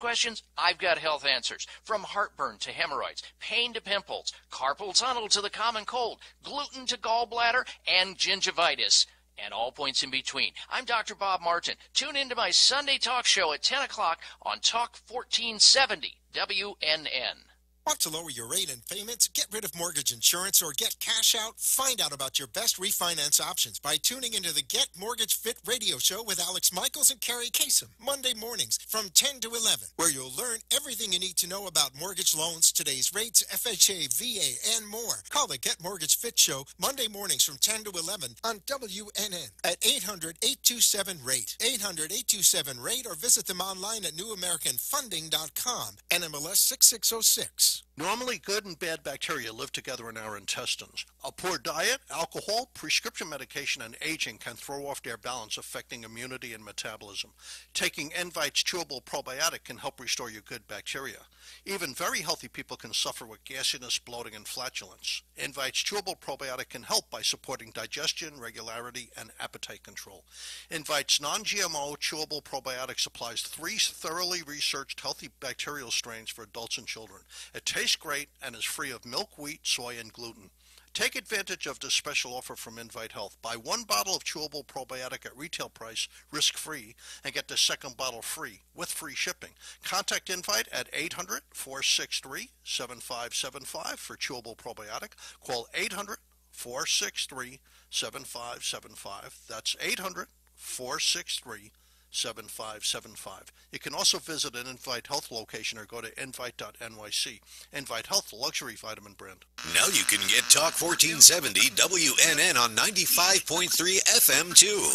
questions, I've got health answers. From heartburn to hemorrhoids, pain to pimples, carpal tunnel to the common cold, gluten to gallbladder, and gingivitis, and all points in between. I'm Dr. Bob Martin. Tune into my Sunday talk show at 10 o'clock on Talk 1470 WNN. Want to lower your rate and payments? Get rid of mortgage insurance or get cash out? Find out about your best refinance options by tuning into the Get Mortgage Fit radio show with Alex Michaels and Carrie Kasem, Monday mornings from 10 to 11, where you'll learn everything you need to know about mortgage loans, today's rates, FHA, VA, and more. Call the Get Mortgage Fit show Monday mornings from 10 to 11 on WNN at 800-827-RATE. 800-827-RATE, or visit them online at newamericanfunding.com. NMLS 6606. Normally, good and bad bacteria live together in our intestines. A poor diet, alcohol, prescription medication, and aging can throw off their balance, affecting immunity and metabolism. Taking Invite's chewable probiotic can help restore your good bacteria. Even very healthy people can suffer with gasiness, bloating, and flatulence. Invite's chewable probiotic can help by supporting digestion, regularity, and appetite control. Invite's non-GMO chewable probiotic supplies 3 thoroughly researched healthy bacterial strains for adults and children. It tastes great and is free of milk, wheat, soy, and gluten. Take advantage of this special offer from Invite Health. Buy 1 bottle of chewable probiotic at retail price, risk-free, and get the second bottle free with free shipping. Contact Invite at 800-463-7575 for chewable probiotic. Call 800-463-7575. That's 800-463-7575. 7575. You can also visit an Invite Health location or go to invite.nyc. Invite Health, luxury vitamin brand. Now you can get Talk 1470 WNN on 95.3 FM too.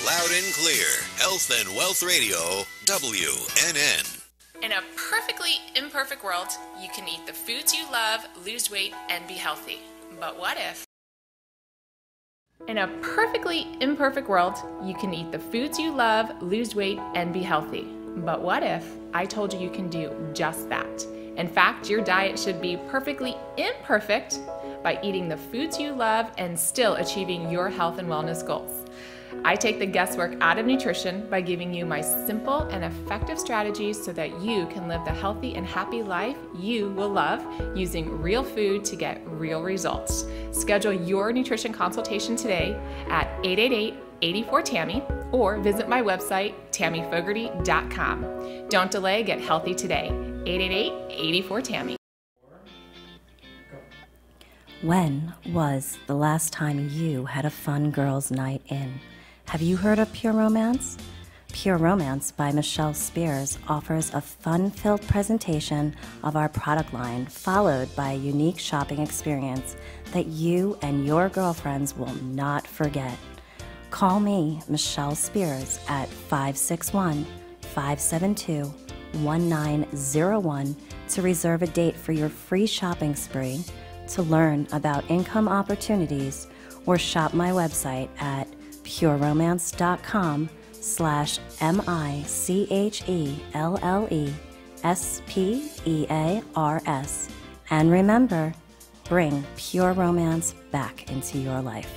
Loud and clear. Health and Wealth Radio, WNN. In a perfectly imperfect world, you can eat the foods you love, lose weight, and be healthy. But what if? In a perfectly imperfect world, you can eat the foods you love, lose weight, and be healthy. But what if I told you can do just that? In fact, your diet should be perfectly imperfect by eating the foods you love and still achieving your health and wellness goals. I take the guesswork out of nutrition by giving you my simple and effective strategies so that you can live the healthy and happy life you will love using real food to get real results. Schedule your nutrition consultation today at 888-84-TAMMY or visit my website, tammyfogarty.com. Don't delay, get healthy today. 888-84-TAMMY. When was the last time you had a fun girls' night in? Have you heard of Pure Romance? Pure Romance by Michelle Spears offers a fun-filled presentation of our product line, followed by a unique shopping experience that you and your girlfriends will not forget. Call me, Michelle Spears, at 561-572-1901 to reserve a date for your free shopping spree, to learn about income opportunities, or shop my website at pureromance.com/MICHELLESPEARS. And remember, bring Pure Romance back into your life.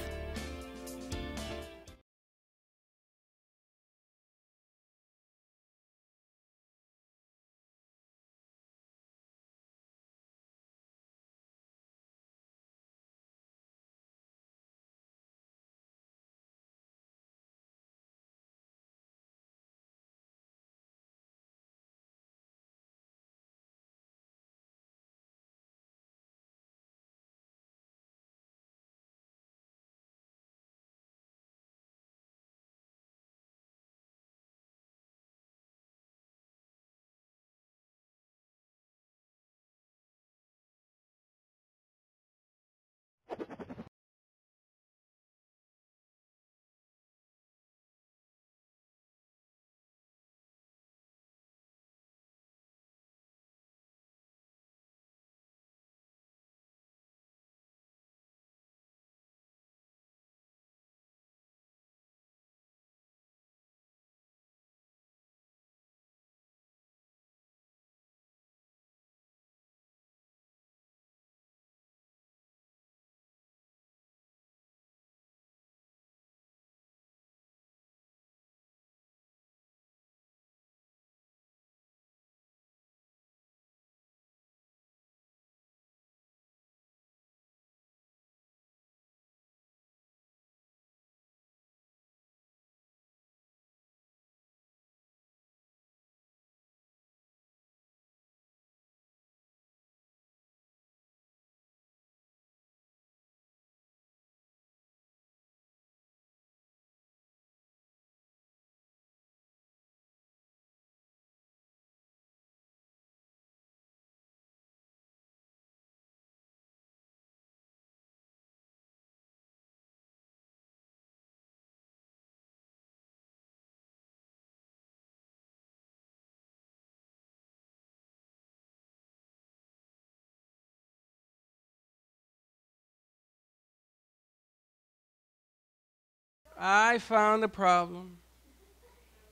I found the problem.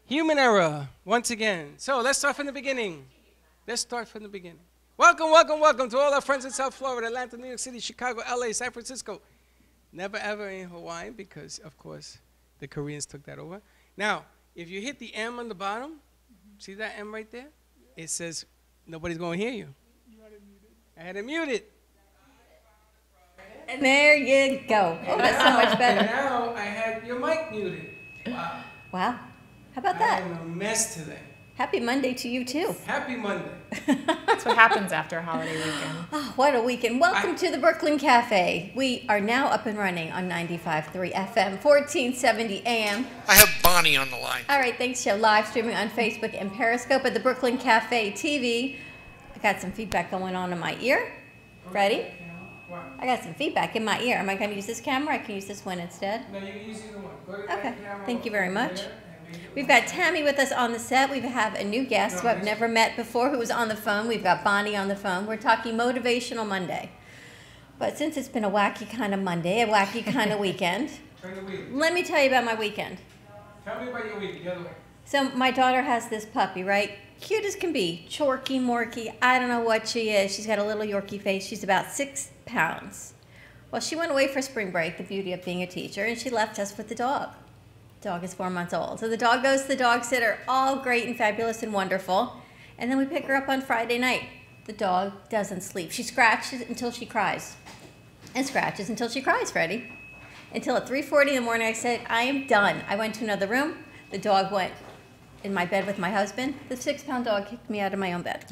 Human error, once again. So let's start from the beginning. Let's start from the beginning. Welcome, welcome, welcome to all our friends in South Florida, Atlanta, New York City, Chicago, LA, San Francisco. Never ever in Hawaii because, of course, the Koreans took that over. Now, if you hit the M on the bottom, see that M right there? It says nobody's going to hear you. I had it muted. And there you go. Oh, that's so much better. And now I had your mic muted. Wow. Wow. How about that? I am a mess today. Happy Monday to you, too. Happy Monday. That's what happens after a holiday weekend. Oh, what a weekend. Welcome to the Brooklyn Cafe. We are now up and running on 95.3 FM, 1470 AM. I have Bonnie on the line. All right, thanks, Joe. Live streaming on Facebook and Periscope at the Brooklyn Cafe TV. I got some feedback going on in my ear. Ready? I got some feedback in my ear. Am I going to use this camera? I can use this one instead. No, you can use either one. Go to Okay, that camera thank you very over much. there, and We've got Tammy with us on the set. We have a new guest who I've never met before who was on the phone. We've got Bonnie on the phone. We're talking Motivational Monday. But since it's been a wacky kind of Monday, a wacky kind of weekend, Turn the wheel. let me tell you about my weekend. Tell me about your week, the other way. So my daughter has this puppy, right? Cute as can be. Chorky, morky. I don't know what she is. She's got a little Yorkie face. She's about 6 pounds. Well, she went away for spring break, the beauty of being a teacher, and she left us with the dog. Dog is 4 months old. So the dog goes to the dog sitter, all great and fabulous and wonderful. And then we pick her up on Friday night. The dog doesn't sleep. She scratches until she cries. And scratches until she cries, Freddie. Until at 3:40 in the morning, I said, I am done. I went to another room. The dog went in my bed with my husband. The 6-pound dog kicked me out of my own bed.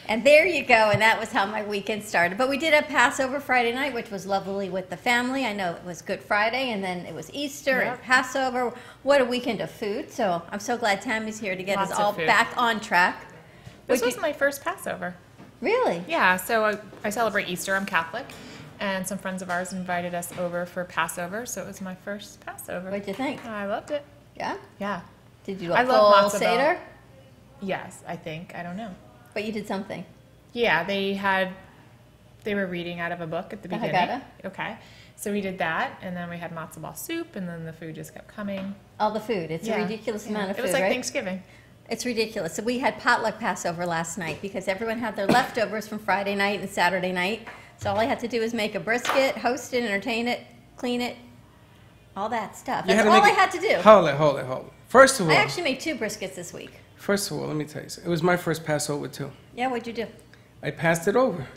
And there you go, and that was how my weekend started. But we did have Passover Friday night, which was lovely with the family. I know it was Good Friday, and then it was Easter and Passover. What a weekend of food. So I'm so glad Tammy's here to get us all back on track. This was my first Passover. Really? Yeah, so I celebrate Easter. I'm Catholic. And some friends of ours invited us over for Passover, so it was my first Passover. What'd you think? I loved it. Yeah? Yeah. Did you do I a love full matzo ball. Seder? Yes, I think. I don't know. But you did something. Yeah, they were reading out of a book at the beginning. Haggadah? Okay. So we did that, and then we had matzo ball soup, and then the food just kept coming. All the food. It's a ridiculous amount of food, It was like right? Thanksgiving. It's ridiculous. So we had potluck Passover last night because everyone had their leftovers from Friday night and Saturday night. So all I had to do was make a brisket, host it, entertain it, clean it, all that stuff. That's all I had to do. Hold it. First of all, I actually made 2 briskets this week. First of all, let me tell you something. It was my first Passover, too. Yeah, what'd you do? I passed it over.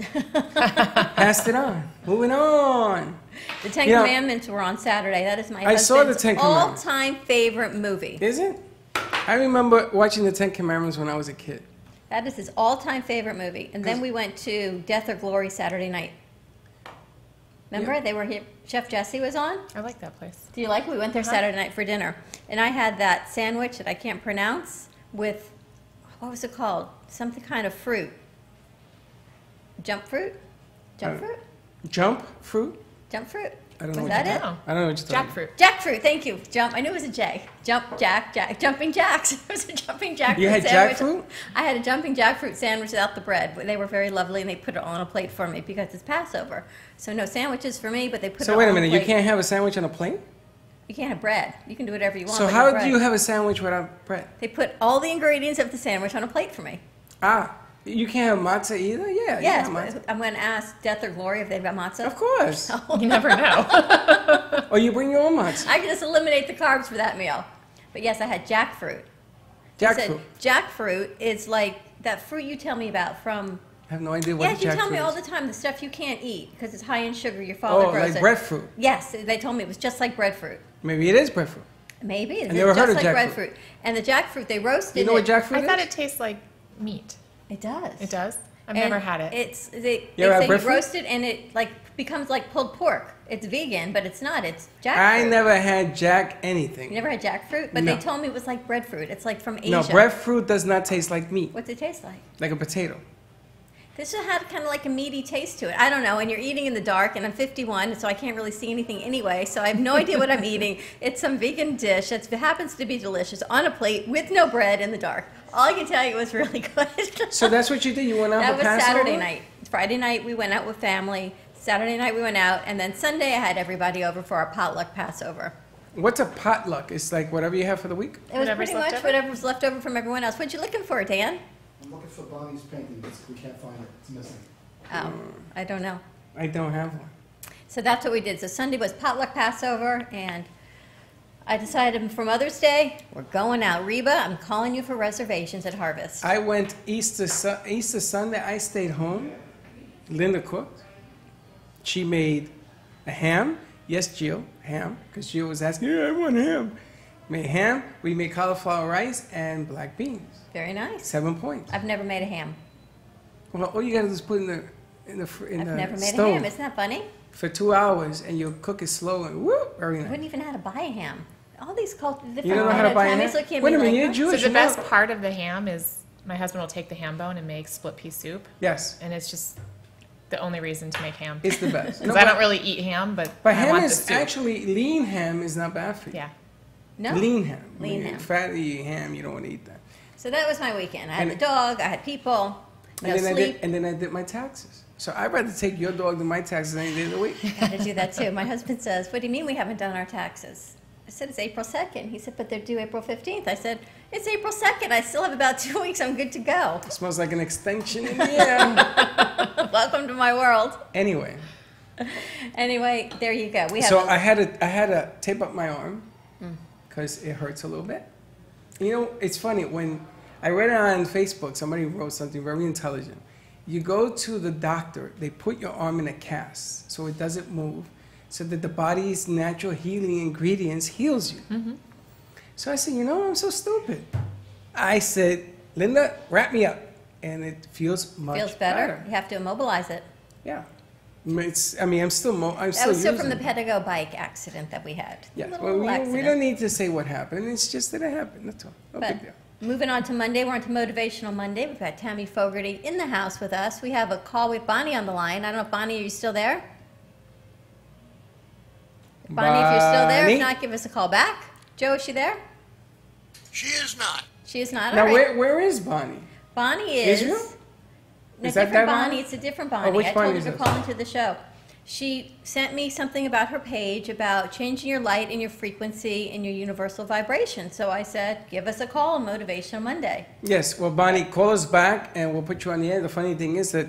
Passed it on. Moving on. The Ten Commandments were on Saturday. That is my I saw the husband's Ten Commandments. all-time favorite movie. Is it? I remember watching the Ten Commandments when I was a kid. That is his all-time favorite movie. And then we went to Death or Glory Saturday night. Remember? They were here. Chef Jesse was on. I like that place. Do you like it? We went there Saturday night for dinner. And I had that sandwich that I can't pronounce with, what was it called? Something kind of fruit. Jump fruit? Jump fruit? Jump fruit? Jump fruit. I don't know Was what that you it? I don't know what you're talking about. Jackfruit. Jackfruit, thank you. Jump. I knew it was a J. Jumping jacks. It was a jumping jackfruit You had sandwich. jackfruit? I had a jumping jackfruit sandwich without the bread. They were very lovely, and they put it on a plate for me because it's Passover. So no sandwiches for me, but they put it So on wait a a minute, plate. you can't have a sandwich on a plate? You can't have bread. You can do whatever you want. So with how no do bread. you have a sandwich without bread? They put all the ingredients of the sandwich on a plate for me. Ah, you can't have matzah either? Yeah, Yes, you can have matzah. I'm going to ask Death or Glory if they've got matzah. Of course. You never know. Or you bring your own matzah. I can just eliminate the carbs for that meal. But yes, I had jackfruit. He said Jackfruit. jackfruit is like that fruit you tell me about from... I have no idea what Yes, the you jackfruit tell me is. all the time the stuff you can't eat because it's high in sugar. Your father Oh, grows like it. breadfruit. Yes, they told me it was just like breadfruit. Maybe it is breadfruit. Maybe. It's never just heard of like jackfruit. breadfruit. And the jackfruit, they roasted You know what it. jackfruit I is? thought it tastes like meat. It does. It does? I've And never had it. They You ever had say you breadfruit? roast it and it like becomes like pulled pork. It's vegan, but it's not. It's jackfruit. I never had jack anything. You never had jackfruit? But No. they told me it was like breadfruit. It's like from Asia. No, breadfruit does not taste like meat, What's it taste like? like a potato. This had kind of like a meaty taste to it. I don't know. And you're eating in the dark, and I'm 51, so I can't really see anything anyway. So I have no idea what I'm eating. It's some vegan dish that happens to be delicious on a plate with no bread in the dark. All I can tell you was really good. So that's what you did? You went out That for was Passover? Saturday night. Friday night we went out with family. Saturday night we went out, and then Sunday I had everybody over for our potluck Passover. What's a potluck? It's like whatever you have for the week? It was pretty much whatever's left over from everyone else. What you looking for, Dan? I'm looking for Bonnie's painting, but we can't find it. It's missing. Oh, I don't know. I don't have one. So that's what we did. So Sunday was potluck Passover, and I decided for Mother's Day, we're going out. Reba, I'm calling you for reservations at Harvest. I went Easter Sunday. I stayed home. Linda cooked. She made a ham. Yes, Jill, ham, because Jill was asking, yeah, I want ham. Made ham. We made cauliflower rice and black beans. Very nice. 7 points. I've never made a ham. Well, all you got to do is put in the I've never made stove a ham. Isn't that funny? for 2 hours, and you'll cook it slow and whoop, very I nice. wouldn't even know how to buy a ham. All these different You don't know how to buy a ham? families look at me Wait a minute, like, you're "Huh?" Jewish. So the you best know. part of the ham is my husband will take the ham bone and make split pea soup, Yes, and it's just the only reason to make ham. it's the best. Because I don't really eat ham, but But I ham want the is soup. actually, lean ham is not bad for you. Yeah. No. Lean ham. Lean I mean, ham. Fatty ham, you don't want to eat that. So that was my weekend. I had And- the dog, I had people, no And then, sleep. I did my taxes. So I'd rather take your dog than my taxes any day of the week. I had to do that too. My husband says, "What do you mean we haven't done our taxes?" I said, "It's April 2nd." He said, "But they're due April 15th." I said, "It's April 2nd. I still have about 2 weeks. I'm good to go." It smells like an extension in the air. Welcome to my world. Anyway, Anyway, there you go. We have so a- I had to tape up my arm because it hurts a little bit. You know, it's funny, when I read it on Facebook, somebody wrote something very intelligent. You go to the doctor, they put your arm in a cast so it doesn't move, so that the body's natural healing ingredients heals you. So I said, you know, I'm so stupid. I said, Linda, wrap me up. And it feels much feels better. You have to immobilize it. Yeah. I'm still That was still using from the it. Pedigo bike accident that we had. Yeah, Little well, we accident. don't need to say what happened. It's just that it happened. That's all. No But big deal. moving on to Monday, we're on to Motivational Monday. We've got Tammy Fogarty in the house with us. We have a call with Bonnie on the line. I don't know if Bonnie, are you still there? Bonnie, if you're still there, if Bonnie? not, give us a call back. Joe, is she there? She is not. She is not. Now, All right. where is Bonnie? Bonnie is. Israel? No, Is that different that Bonnie? Bonnie? It's a different Bonnie. which I Bonnie told is her to this? call into the show. She sent me something about her page about changing your light and your frequency and your universal vibration. So I said, give us a call on Motivational Monday. Yes, well, Bonnie, call us back and we'll put you on the air. The funny thing is that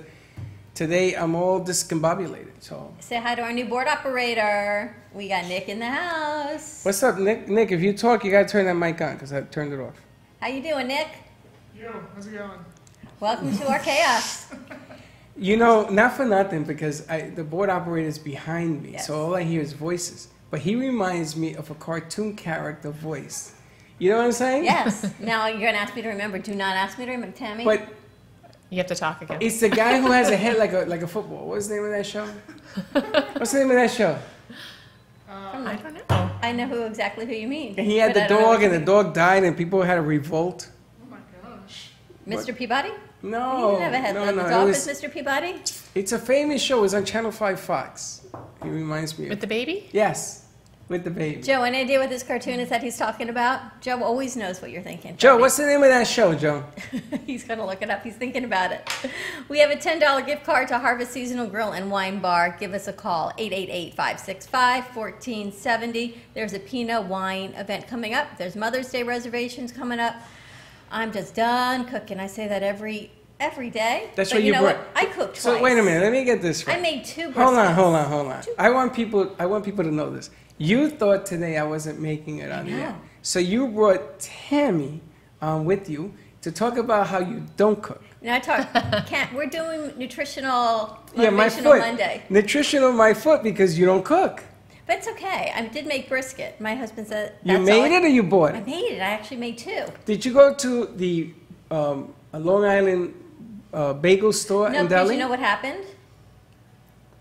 today I'm all discombobulated. So, Say hi to our new board operator. We got Nick in the house. what's up, Nick? Nick, if you talk, you got to turn that mic on because I turned it off. How you doing, Nick? Yo, how's it going? Welcome to our chaos. You know, not for nothing, because the board operator is behind me, Yes. so all I hear is voices. But he reminds me of a cartoon character voice. You know what I'm saying? Yes. Now you're gonna ask me to remember. Do not ask me to remember, Tammy. But You have to talk again. it's the guy who has a head like a football. What's the name of that show? What's the name of that show? I don't know. I know exactly who you mean. And he had but the I don't know dog, what you and the mean. dog died, and people had a revolt. Oh my gosh. Mr. Peabody? No, You didn't have a head. no, The no. dog It is was, Mr. Peabody? it's a famous show. It's on Channel 5 Fox. He reminds me of. With the baby? Yes, with the baby. Joe, any idea what this cartoon is that he's talking about? Joe always knows what you're thinking. Joe, what's the name of that show, Joe? He's going to look it up. He's thinking about it. We have a $10 gift card to Harvest Seasonal Grill and Wine Bar. Give us a call, 888-565-1470. There's a Pinot wine event coming up. There's Mother's Day reservations coming up. I'm just done cooking. I say that every day. That's but what you know brought. what? I cooked twice. So wait a minute. Let me get this right. I made 2 briskets. Hold on. I want people to know this. You thought today I wasn't making it on the air. know. So you brought Tammy with you to talk about how you don't cook. Now we're doing nutritional Yeah, my motivational foot. Monday. Nutritional my foot because you don't cook. But it's okay. I did make brisket. My husband said You that's made all it or you bought I it? made it. I actually made 2. Did you go to the Long Island bagel store No, in because Delhi? you know what happened?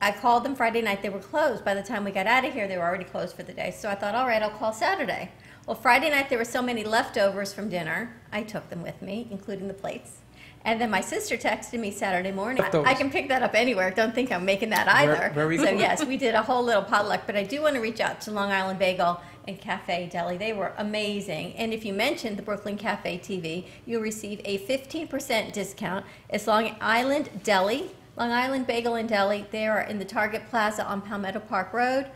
I called them Friday night. They were closed. By the time we got out of here, they were already closed for the day. So I thought, all right, I'll call Saturday. Well, Friday night, there were so many leftovers from dinner. I took them with me, including the plates. And then my sister texted me Saturday morning. Leftovers. I can pick that up anywhere. Don't think I'm making that either. Very So cool. yes, we did a whole little potluck. But I do want to reach out to Long Island Bagel and Cafe Deli. They were amazing. And if you mentioned the Brooklyn Cafe TV, you'll receive a 15% discount. It's Long Island Deli, Long Island Bagel and Deli. They are in the Target Plaza on Palmetto Park Road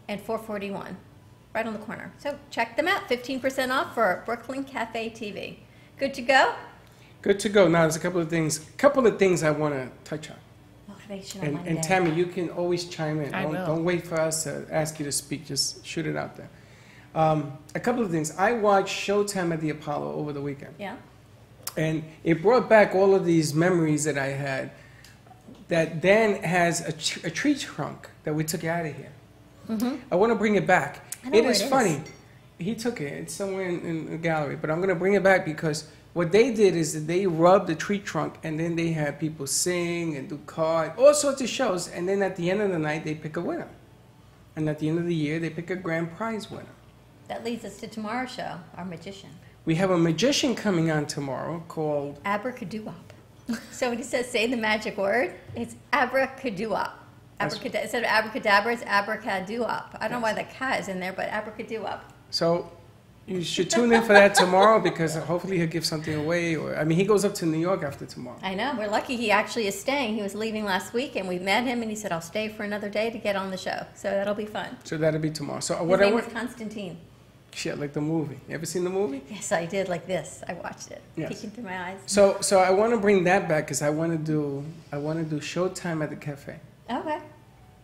and 441. right on the corner. So check them out. 15% off for Brooklyn Cafe TV. Good to go? Good to go. Now, there's a couple of things I want to touch on. Motivation on Monday. And Tammy, you can always chime in. I will. Don't wait for us to ask you to speak. Just shoot it out there. A couple of things. I watched Showtime at the Apollo over the weekend. Yeah. And it brought back all of these memories that I had. That Dan has a tree trunk that we took out of here. Mm-hmm. I want to bring it back. It is funny. He took it. It's somewhere in the gallery. But I'm going to bring it back because what they did is that they rubbed the tree trunk and then they had people sing and do cards, all sorts of shows. And then at the end of the night, they pick a winner. And at the end of the year, they pick a grand prize winner. That leads us to tomorrow's show, our magician. We have a magician coming on tomorrow called Abracadooop. So when he says say the magic word, it's abracadooop. Instead of abracadabra, it's abracadooop. I don't know why the cat is in there, but abracadooop. So you should tune in for that tomorrow because hopefully he'll give something away. He goes up to New York after tomorrow. I know. We're lucky he actually is staying. He was leaving last week, and we met him, and he said, I'll stay for another day to get on the show. So that'll be fun. So that'll be tomorrow. So His name is Constantine. Shit, like the movie. You ever seen the movie? Yes, I did, like this. I watched it, peeking through my eyes. So I want to bring that back because I want to do Showtime at the cafe. Okay.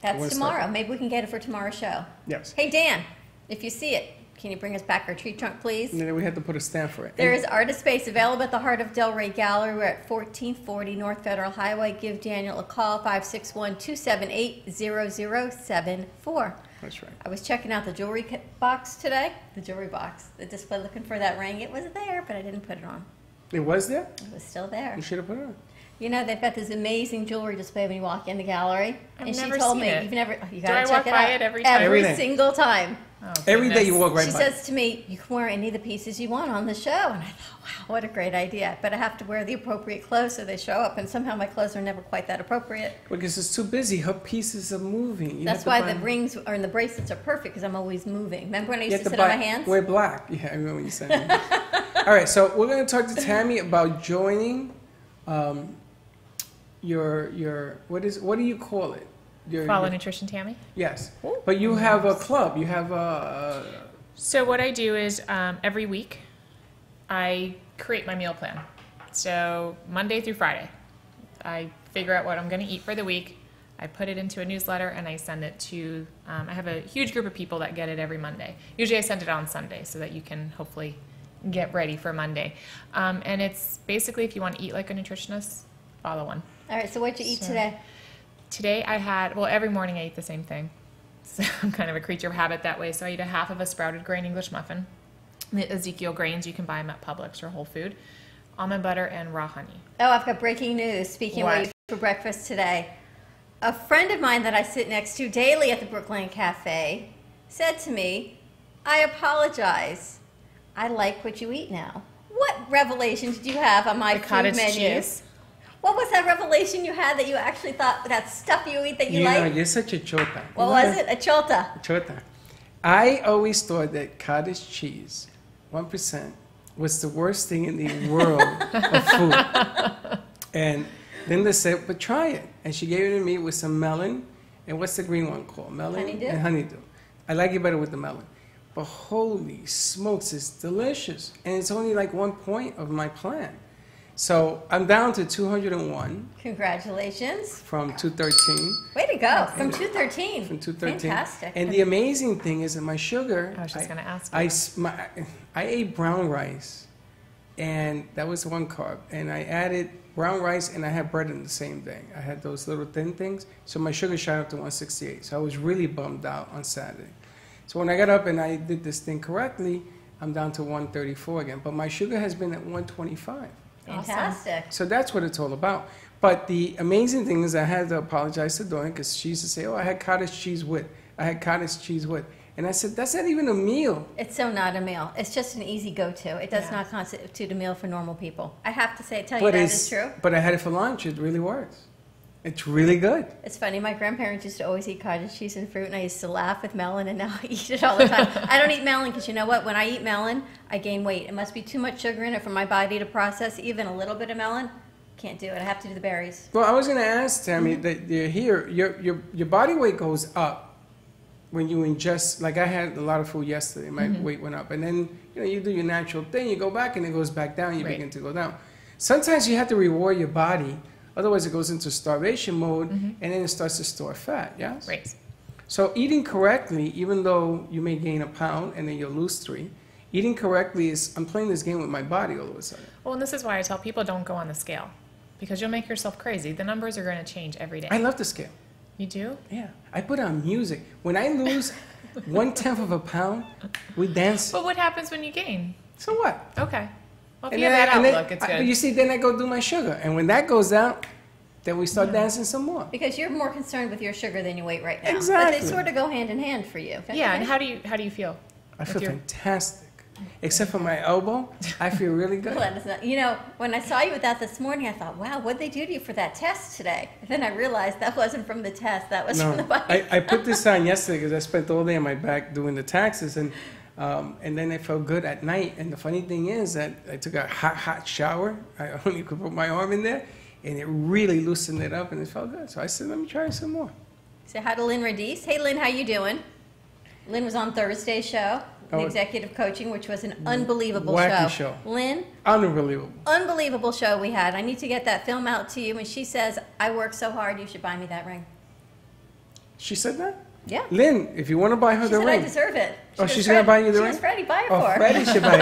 That's tomorrow. Maybe we can get it for tomorrow's show. Yes. Hey, Dan, if you see it, can you bring us back our tree trunk, please? And then we had to put a stamp for it. There is artist space available at the Heart of Delray Gallery. We're at 1440 North Federal Highway. Give Daniel a call, 561-278-0074. That's right. I was checking out the jewelry box today. The jewelry box. The display looking for that ring. It was there, but I didn't put it on. It was there? It was still there. You should have put it on. You know, they've got this amazing jewelry display when you walk in the gallery. I've and never she told seen me, it. you've never, you Do gotta I check walk it by out. it every time? Every Every day. single time. Oh, Every day you walk right She by. says to me, you can wear any of the pieces you want on the show. And I thought, wow, what a great idea. But I have to wear the appropriate clothes so they show up. And somehow my clothes are never quite that appropriate. Because it's too busy. Her pieces are moving. That's why the rings and the bracelets are perfect because I'm always moving. Remember when I used to sit on my hands? Wear black. Yeah, I remember when you said that. All right, so we're going to talk to Tammy about joining your what do you call it? Follow Nutrition Tammy? Yes. But you have a club. You have a... So what I do is every week I create my meal plan. So Monday through Friday, I figure out what I'm going to eat for the week. I put it into a newsletter and I send it to, I have a huge group of people that get it every Monday. Usually I send it on Sunday so that you can hopefully get ready for Monday. And it's basically if you want to eat like a nutritionist, follow one. All right, so what'd you eat today? Today I had, well, every morning I eat the same thing. So I'm kind of a creature of habit that way. So I eat a half of a sprouted grain English muffin. The Ezekiel grains, you can buy them at Publix or Whole Food. Almond butter and raw honey. Oh, I've got breaking news. Speaking of what you eat for breakfast today. A friend of mine that I sit next to daily at the Brooklyn Cafe said to me, I apologize. I like what you eat now. What revelation did you have on my food menu? Cheese. What was that revelation you had that you actually thought that stuff you eat that you like? You're such a chota. What was it? A chota. Chota. I always thought that cottage cheese, 1%, was the worst thing in the world of food. And Linda said, but try it. And she gave it to me with some melon. And what's the green one called? Melon honeydew. And honeydew. I like it better with the melon. But holy smokes, it's delicious. And it's only like 1 point of my plan. So I'm down to 201. Congratulations. From 213. Way to go. From 213. From 213. Fantastic. And the amazing thing is that my sugar. I was just going to ask you. I ate brown rice, and that was one carb. And I added brown rice, and I had bread in the same day. I had those little thin things. So my sugar shot up to 168. So I was really bummed out on Saturday. So when I got up and I did this thing correctly, I'm down to 134 again. But my sugar has been at 125. Fantastic. So that's what it's all about. But the amazing thing is I had to apologize to Dawn because she used to say, oh, I had cottage cheese with. I had cottage cheese with. And I said, that's not even a meal. It's so not a meal. It's just an easy go-to. It does not constitute a meal for normal people. I have to tell you that is true. But I had it for lunch. It really works. It's really good. It's funny. My grandparents used to always eat cottage cheese and fruit, and I used to laugh with melon, and now I eat it all the time. I don't eat melon because you know what? When I eat melon, I gain weight. It must be too much sugar in it for my body to process. Even a little bit of melon, can't do it. I have to do the berries. Well, I was going to ask Tammy that your body weight goes up when you ingest, like I had a lot of food yesterday, my weight went up. And then, you do your natural thing, you go back and it goes back down, you begin to go down. Sometimes you have to reward your body, otherwise it goes into starvation mode and then it starts to store fat, yes? Right. So eating correctly, even though you may gain a pound and then you'll lose 3, eating correctly is, I'm playing this game with my body all of a sudden. Well, and this is why I tell people don't go on the scale, because you'll make yourself crazy. The numbers are going to change every day. I love the scale. You do? Yeah. I put on music. When I lose 1/10 of a pound, we dance. But what happens when you gain? So what? Okay. Well, if And you have that then- outlook, it's good. But you see, then I go do my sugar. And when that goes down, then we start dancing some more. Because you're more concerned with your sugar than your weight right now. Exactly. But they sort of go hand in hand for you. Yeah, and how do you feel? I feel fantastic. Except for my elbow, I feel really good. When I saw you with that this morning, I thought, wow, what'd they do to you for that test today? And then I realized that wasn't from the test, that was from the bike. I put this on yesterday because I spent all day on my back doing the taxes, and then I felt good at night. And the funny thing is that I took a hot shower. I only could put my arm in there, and it really loosened it up, and it felt good. So I said, let me try some more. Say hi to Lynn Radice. Hey, Lynn, how you doing? Lynn was on Thursday's show, Executive Coaching, which was an unbelievable wacky show. Lynn? Unbelievable. Unbelievable show we had. I need to get that film out to you. And she says, I work so hard, you should buy me that ring. She said that? Yeah. Lynn, if you want to buy her the She said ring. I deserve it. She's going to buy you the ring? She goes, Freddy, buy it for her. Freddy should buy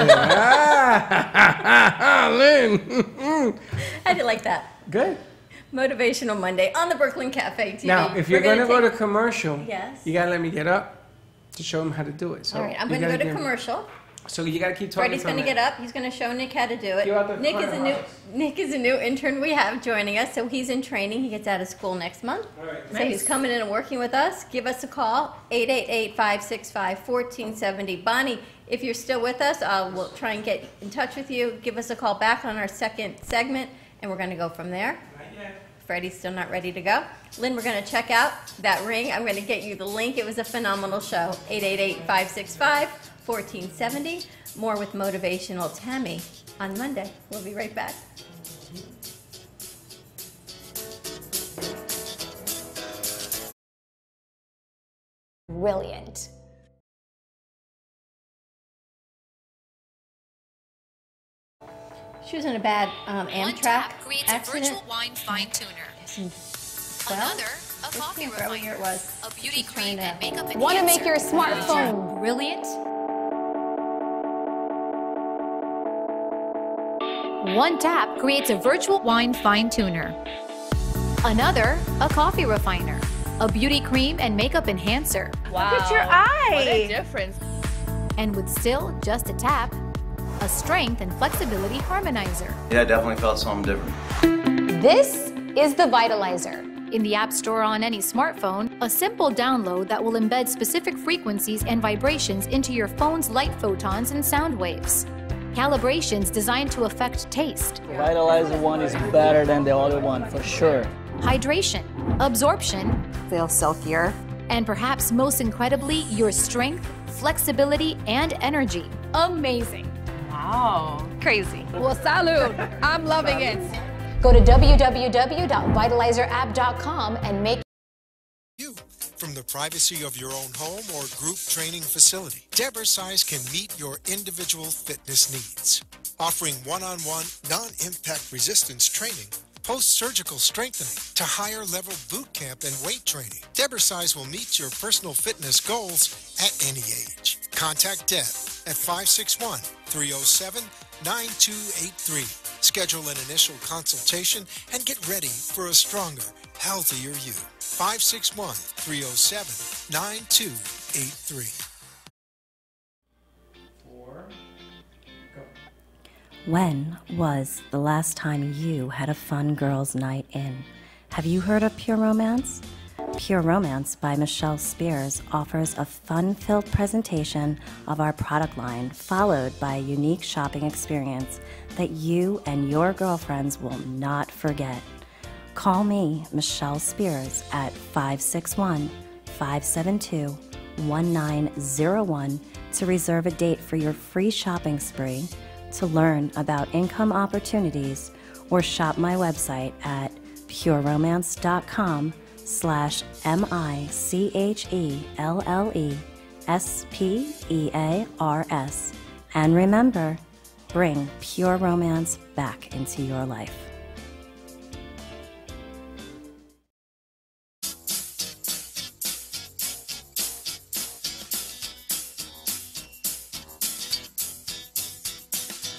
it. Lynn. How do you like that? Good. Motivational Monday on the Brooklyn Cafe TV. Now, if you're going to go to commercial, Yes. you got to let me get up to show them how to do it. So all right, I'm going to go to commercial. So you got to keep talking. Freddy's going to get up. He's going to show Nick how to do it. Nick is a new intern we have joining us, so he's in training. He gets out of school next month. All right. So he's coming in and working with us. Give us a call, 888-565-1470. Bonnie, if you're still with us, we'll try and get in touch with you. Give us a call back on our second segment, and we're going to go from there. Freddy's still not ready to go. Lynn, we're going to check out that ring. I'm going to get you the link. It was a phenomenal show. 888-565-1470. More with Motivational Tammy on Monday. We'll be right back. Brilliant. She was in a bad Amtrak creates accident. a virtual wine fine tuner. Another, a coffee refiner. Year it was. A beauty cream and makeup enhancer. Want to make your smartphone brilliant? One tap creates a virtual wine fine tuner. Another, a coffee refiner. A beauty cream and makeup enhancer. Wow. Look at your eye. What a difference. And with still just a tap, a strength and flexibility harmonizer. Yeah, I definitely felt something different. This is the Vitalizer. In the App Store on any smartphone, a simple download that will embed specific frequencies and vibrations into your phone's light photons and sound waves. Calibrations designed to affect taste. The Vitalizer one is better than the other one, for sure. Hydration, absorption, feel silkier, and perhaps most incredibly, your strength, flexibility, and energy. Amazing. Wow. crazy. Well, salud. I'm loving it. Go to www.vitalizerapp.com and make from the privacy of your own home or group training facility. Deborah Size can meet your individual fitness needs, offering one-on-one, non-impact resistance training, post-surgical strengthening, to higher-level boot camp and weight training. Deborah Size will meet your personal fitness goals at any age. Contact Deb at 561-307-9283. Schedule an initial consultation and get ready for a stronger, healthier you. 561-307-9283. When was the last time you had a fun girls' night in? Have you heard of Pure Romance? Pure Romance by Michelle Spears offers a fun-filled presentation of our product line, followed by a unique shopping experience that you and your girlfriends will not forget. Call me, Michelle Spears, at 561-572-1901 to reserve a date for your free shopping spree, to learn about income opportunities, or shop my website at pureromance.com MICHELLESPEARS. And remember, bring pure romance back into your life.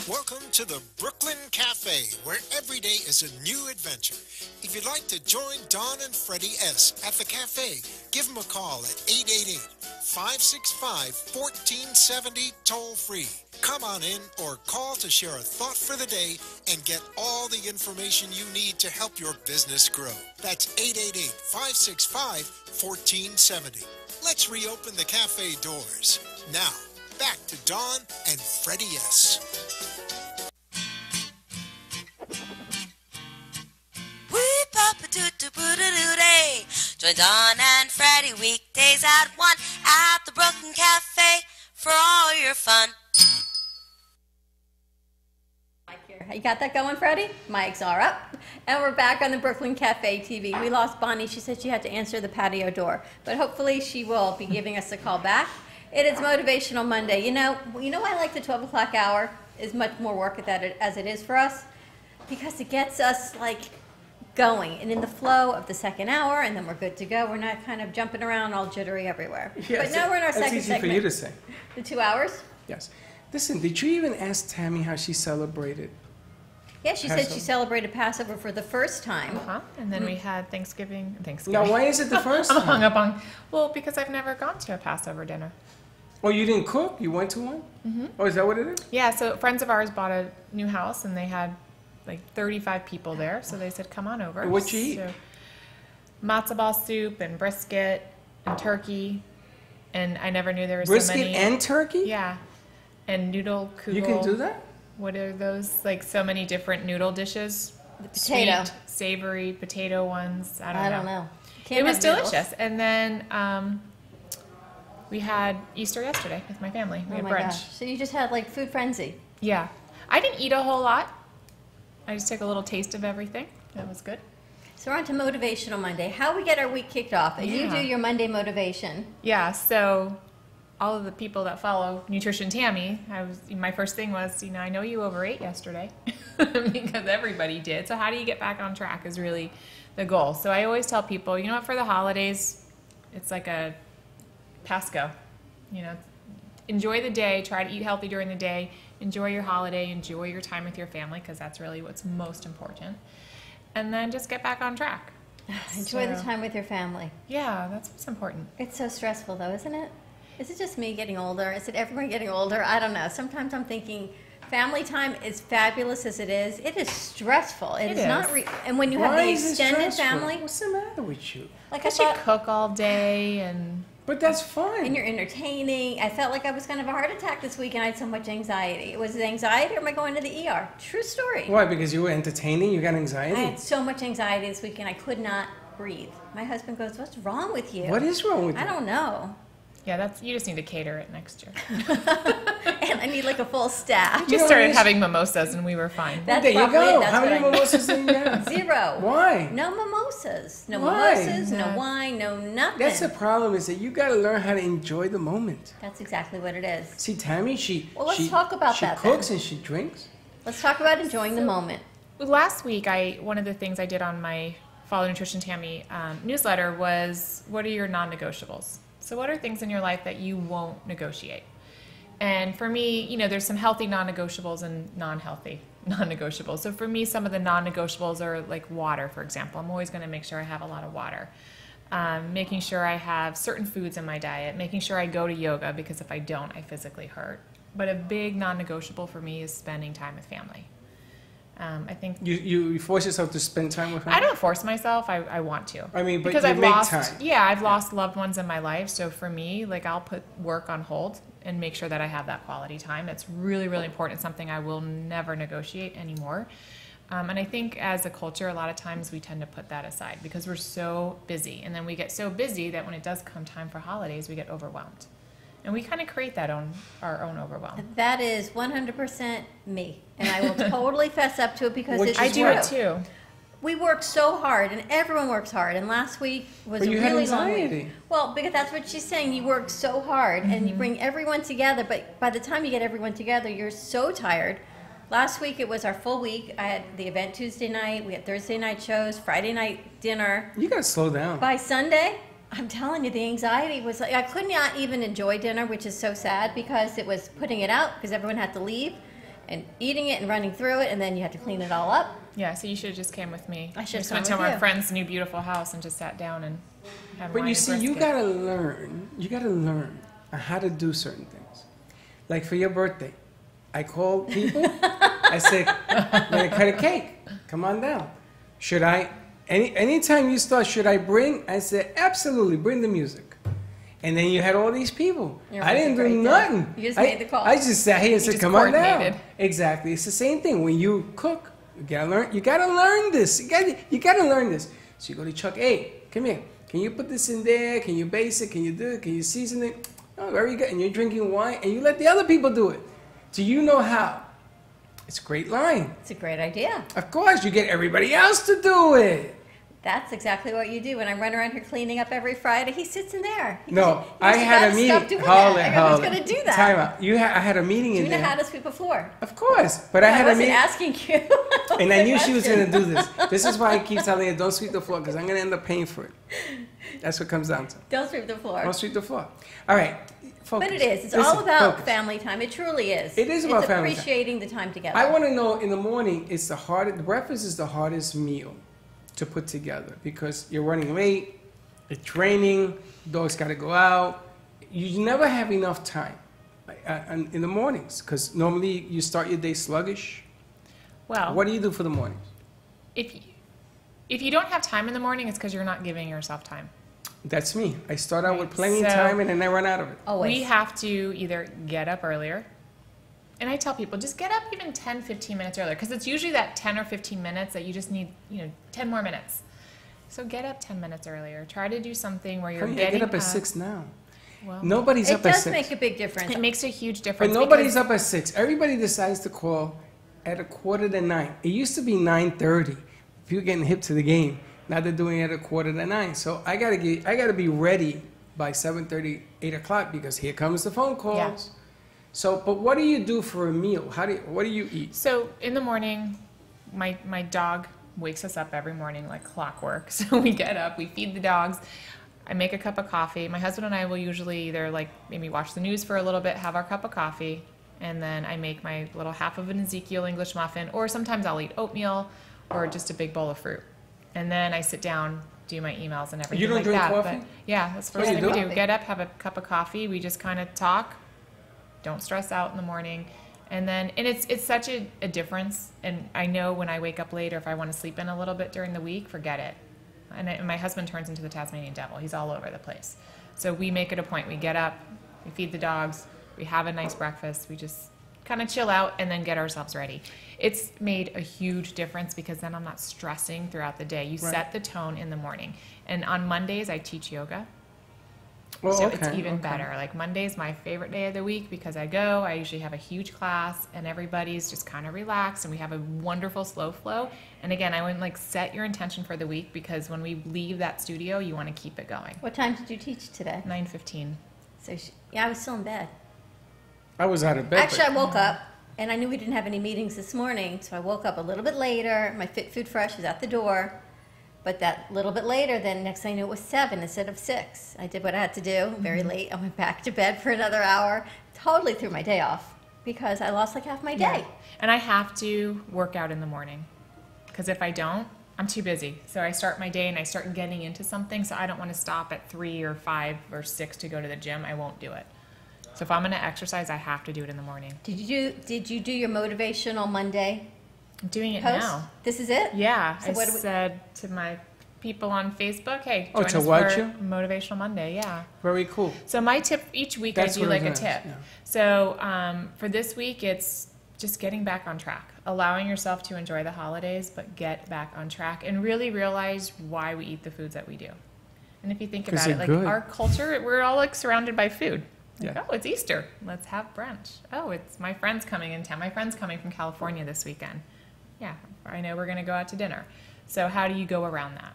Welcome to the Brooklyn Cafe, where every day is a new adventure. If you'd like to join Don and Freddy S. at the cafe, give them a call at 888-565-1470 toll-free. Come on in or call to share a thought for the day and get all the information you need to help your business grow. That's 888-565-1470. Let's reopen the cafe doors. Now, back to Don and Freddy S. Join Don and Freddy weekdays at 1 at the Brooklyn Cafe for all your fun. You got that going, Freddy? Mics are up. And we're back on the Brooklyn Cafe TV. We lost Bonnie. She said she had to answer the patio door. But hopefully she will be giving us a call back. It is Motivational Monday. You know why I like the 12 o'clock hour? Is much more work at that as it is for us? Because it gets us, like, going and in the flow of the second hour, and then we're good to go. We're not kind of jumping around all jittery everywhere. Yes, but now we're in our second easy segment. for you to say. The 2 hours? Yes. Listen, did you even ask Tammy how she celebrated? Yeah, she said she celebrated Passover for the first time. And then we had Thanksgiving. Now, why is it the first time? I'm hung up on. Well, because I've never gone to a Passover dinner. Oh, you didn't cook? You went to one? Mm-hmm. Oh, is that what it is? Yeah, so friends of ours bought a new house, and they had like 35 people there, so they said, come on over. What'd you eat? So, matzo ball soup and brisket and turkey, and I never knew there was brisket so many. And turkey? Yeah, and noodle kugel. You can do that? What are those? Like so many different noodle dishes. The potato. Sweet, savory, potato ones. I don't know. Can't It was have noodles. delicious. And then we had Easter yesterday with my family. We had my brunch. gosh. So you just had like food frenzy. Yeah. I didn't eat a whole lot. I just took a little taste of everything. That was good. So we're on to Motivational Monday. How we get our week kicked off. And you do your Monday motivation. Yeah, so all of the people that follow Nutrition Tammy, my first thing was, I know you overate yesterday because everybody did. So how do you get back on track is really the goal. So I always tell people, you know what, for the holidays, it's like a pass-go. Enjoy the day, try to eat healthy during the day, enjoy your holiday, enjoy your time with your family because that's really what's most important. And then just get back on track. Enjoy the time with your family. Yeah, that's what's important. It's so stressful though, isn't it? Is it just me getting older? Is it everyone getting older? I don't know. Sometimes I'm thinking family time, as fabulous as it is stressful. It is not. And when you have the extended family, what's the matter with you? Like you cook all day and. But that's fine. And you're entertaining. I felt like I was going to have a heart attack this week, and I had so much anxiety. Was it anxiety, or am I going to the ER? True story. Why? Because you were entertaining. You got anxiety. I had so much anxiety this weekend. I could not breathe. My husband goes, "What's wrong with you?" What is wrong with you? I don't know. Yeah, you just need to cater it next year. And I need like a full staff. We just started having mimosas and we were fine. That's there you go. That's How many mimosas did you have? 0. Why? No mimosas. No Why? mimosas, no wine, no nothing. That's the problem, is that you got to learn how to enjoy the moment. That's exactly what it is. See, Tammy, Well, let's talk about that She cooks then. and she drinks. Let's talk about enjoying the moment. Last week, one of the things I did on my Follow Nutrition Tammy newsletter was, what are your non-negotiables? So what are things in your life that you won't negotiate? And for me, there's some healthy non-negotiables and non-healthy non-negotiables. So for me, some of the non-negotiables are like water, for example. I'm always going to make sure I have a lot of water. Making sure I have certain foods in my diet. Making sure I go to yoga, because if I don't, I physically hurt. But a big non-negotiable for me is spending time with family. I think you force yourself to spend time with family? I don't force myself. I want to. I mean, but because you I've make lost, time. Yeah, I've lost loved ones in my life. So for me, like, I'll put work on hold and make sure that I have that quality time. It's really, really important. It's something I will never negotiate anymore. And I think as a culture, a lot of times we tend to put that aside because we're so busy. And then we get so busy that when it does come time for holidays, we get overwhelmed. And we kind of create our own overwhelm. That is 100% me. And I will totally fess up to it because it's I do true. it too. We work so hard, and everyone works hard. And last week was But a you had really long anxiety. week. Well, because that's what she's saying. You work so hard, and you bring everyone together. But by the time you get everyone together, you're so tired. Last week it was our full week. I had the event Tuesday night. We had Thursday night shows, Friday night dinner. You got to slow down. By Sunday, I'm telling you, the anxiety was like I could not even enjoy dinner, which is so sad because it was putting it out because everyone had to leave and eating it and running through it, and then you had to clean it all up. Yeah, so you should have just came with me. I should have just come went to with our you. friend's new beautiful house and just sat down and had But wine you and see, you brisket. gotta learn how to do certain things. Like for your birthday, I called people. I said, "I'm gonna cut a cake. Come on down. Should I? Anytime you start, should I bring?" I said, "Absolutely, bring the music." And then you had all these people. You're I didn't do right there. nothing. You just made the call. I just sat here and You said, just "Come on down." coordinated. Exactly. It's the same thing when you cook. You gotta learn. You gotta learn this. You gotta learn this. So you go to Chuck. Hey, come here. Can you put this in there? Can you base it? Can you do it? Can you season it? Oh, very good. And you're drinking wine, and you let the other people do it. Do you know how? It's a great line. It's a great idea. Of course, you get everybody else to do it. That's exactly what you do. When I run around here cleaning up every Friday, he sits in there. No, He I goes, "You had gotta a meeting. stop doing Hold that." it, I go, hold "Who's it. gonna do that?" Time out. I had a meeting in Tuna there. had us sweep the floor. Of course, but I had I a wasn't meeting. asking you. And I knew she was going to do this. This is why I keep telling her, don't sweep the floor, because I'm going to end up paying for it. That's what it comes down to. Don't sweep the floor. Don't sweep the floor. All right. Focus. But it is. It's Listen, all about focus. family time. It truly is. It is about it's family time. appreciating the time together. I want to know, in the morning, it's the hardest, the breakfast is the hardest meal to put together because you're running late, it's raining, dogs got to go out. You never have enough time in the mornings because normally you start your day sluggish. Well, What do you do for the mornings? if you don't have time in the morning, it's because you're not giving yourself time. That's me. I start out with plenty of So- time and then I run out of it. We have to either get up earlier, and I tell people just get up even 10, 15 minutes earlier because it's usually that 10 or 15 minutes that you just need, 10 more minutes. So get up 10 minutes earlier. Try to do something where you're Honey, I getting get up at 6 now. Well, Nobody's up at 6. It does make a big difference. It makes a huge But difference. nobody's because- up at 6. Everybody decides to call at 8:45. It used to be 9:30. If you're getting hip to the game, now they're doing it at 8:45. So I gotta be ready by 7:30, 8 o'clock because here comes the phone calls. Yeah. So, but what do you do for a meal? What do you eat? So in the morning, my dog wakes us up every morning like clockwork. So we get up, we feed the dogs. I make a cup of coffee. My husband and I will usually either maybe watch the news for a little bit, have our cup of coffee, and then I make my little half of an Ezekiel English muffin, or sometimes I'll eat oatmeal or just a big bowl of fruit. And then I sit down, do my emails and everything You don't like drink that. coffee? But yeah, that's the What first do you thing we do? do. Get up, have a cup of coffee. We just kind of talk. Don't stress out in the morning. And it's such a difference. And I know when I wake up late or if I want to sleep in a little bit during the week, forget it. And my husband turns into the Tasmanian devil. He's all over the place. So we make it a point. We get up, we feed the dogs, we have a nice breakfast, we just kind of chill out and then get ourselves ready. It's made a huge difference because then I'm not stressing throughout the day. You Right. set the tone in the morning. And on Mondays, I teach yoga. Well, So okay, it's even okay. better. Like Monday's my favorite day of the week because I usually have a huge class and everybody's just kind of relaxed and we have a wonderful slow flow. And again, I would set your intention for the week because when we leave that studio, you want to keep it going. What time did you teach today? 9:15. So I was still in bed. I was out of bed. Actually, I but- woke up and I knew we didn't have any meetings this morning, so I woke up a little bit later. My Fit Food Fresh was at the door, but that little bit later, then next thing I knew it was 7 instead of 6. I did what I had to do, very late. I went back to bed for another hour. Totally threw my day off because I lost like half my day. Yeah. And I have to work out in the morning because if I don't, I'm too busy. So I start my day and I start getting into something, so I don't want to stop at 3 or 5 or 6 to go to the gym. I won't do it. So if I'm going to exercise, I have to do it in the morning. Did you do your motivational Monday? I'm doing it post? now. This is it? Yeah, So I what do we- said to my people on Facebook, hey, Oh, join to us watch for you? Motivational Monday, yeah. Very cool. So my tip, each week That's I do what I like a was gonna tip. ask, yeah. So for this week, it's just getting back on track, allowing yourself to enjoy the holidays, but get back on track and really realize why we eat the foods that we do. And if you think 'Cause about it, they're like good. our culture, we're all surrounded by food. Like, Yeah. oh, it's Easter. Let's have brunch. Oh, it's my friend's coming in town. My friend's coming from California this weekend. Yeah, I know we're going to go out to dinner. So how do you go around that?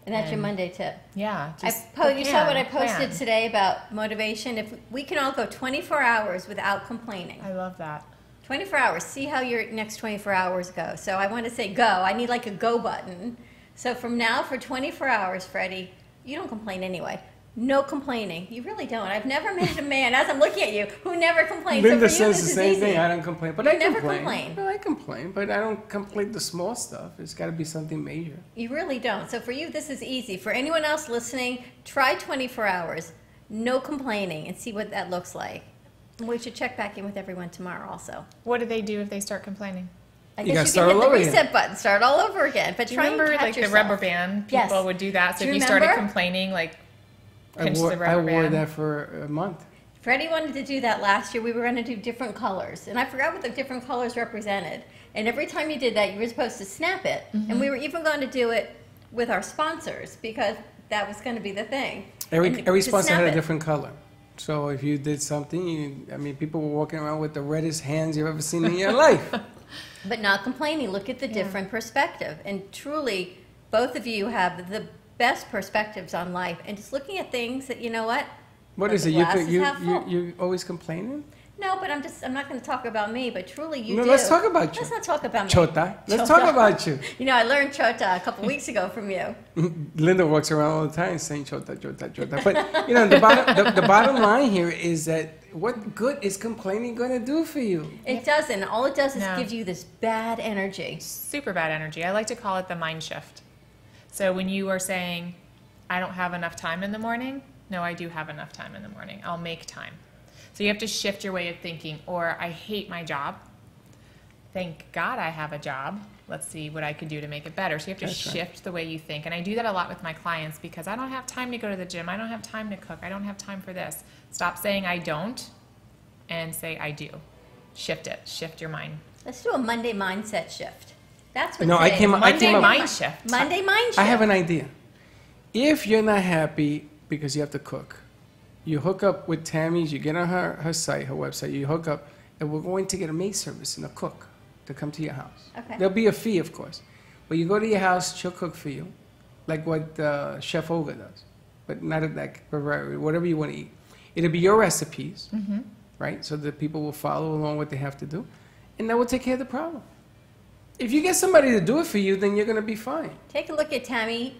And that's your Monday tip. Yeah. You saw what I posted today about motivation. If we can all go 24 hours without complaining. I love that. 24 hours. See how your next 24 hours go. So I want to say go. I need like a go button. So from now for 24 hours, Freddie, you don't complain anyway. No complaining. You really don't. I've never met a man, as I'm looking at you, who never complains. Linda so for you, says the same thing. I don't complain. But you I never complain. Well, I complain, but I don't complain the small stuff. It's got to be something major. You really don't. So for you, this is easy. For anyone else listening, try 24 hours, no complaining, and see what that looks like. And we should check back in with everyone tomorrow also. What do they do if they start complaining? I guess you can hit the reset button, start all over again. But try and catch the rubber band? People would do that. So if you started complaining, like, pinch the rubber band. I wore that for a month. Freddie wanted to do that last year. We were going to do different colors. And I forgot what the different colors represented. And every time you did that, you were supposed to snap it. Mm-hmm. And we were even going to do it with our sponsors because that was going to be the thing. Every sponsor had a different color. So if you did something, people were walking around with the reddest hands you've ever seen in your life. But not complaining. Look at the different perspective. And truly, both of you have the best perspectives on life. And just looking at things that, you know what? What is it? You always complaining? No, but I'm not going to talk about me, but truly you do. No, let's talk about you. Let's not talk about me. Chota. Let's talk about you. You know, I learned Chota a couple weeks ago from you. Linda walks around all the time saying Chota, Chota, Chota. But, you know, the bottom line here is that what good is complaining going to do for you? It doesn't. All it does is give you this bad energy. Super bad energy. I like to call it the mind shift. So when you are saying, I don't have enough time in the morning, no, I do have enough time in the morning. I'll make time. So you have to shift your way of thinking. Or I hate my job. Thank God I have a job. Let's see what I could do to make it better. So you have to shift the way you think. And I do that a lot with my clients because I don't have time to go to the gym. I don't have time to cook. I don't have time for this. Stop saying I don't and say I do. Shift it. Shift your mind. Let's do a Monday mindset shift. That's what Monday mind shift. Monday mind shift. I have an idea. If you're not happy because you have to cook, you hook up with Tammy's, you get on her site, her website, you hook up, and we're going to get a maid service and a cook to come to your house. Okay. There'll be a fee, of course. But you go to your house, she'll cook for you, like what Chef Olga does, but not at that variety, whatever you want to eat. It'll be your recipes, right? So that people will follow along what they have to do, and that will take care of the problem. If you get somebody to do it for you, then you're going to be fine. Take a look at Tammy.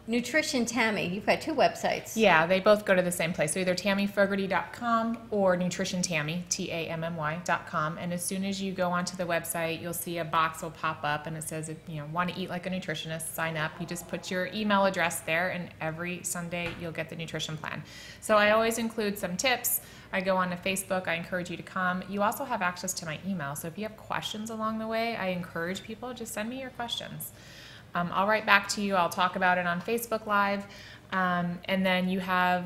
Nutrition Tammy. You've got two websites. Yeah, they both go to the same place. So either TammyFogarty.com or Nutrition Tammy, TAMMY.com. And as soon as you go onto the website, you'll see a box will pop up and it says, if you want to eat like a nutritionist, sign up. You just put your email address there and every Sunday you'll get the nutrition plan. So I always include some tips. I go on to Facebook. I encourage you to come. You also have access to my email. So if you have questions along the way, I encourage people, just send me your questions. I'll write back to you. I'll talk about it on Facebook Live. And then you have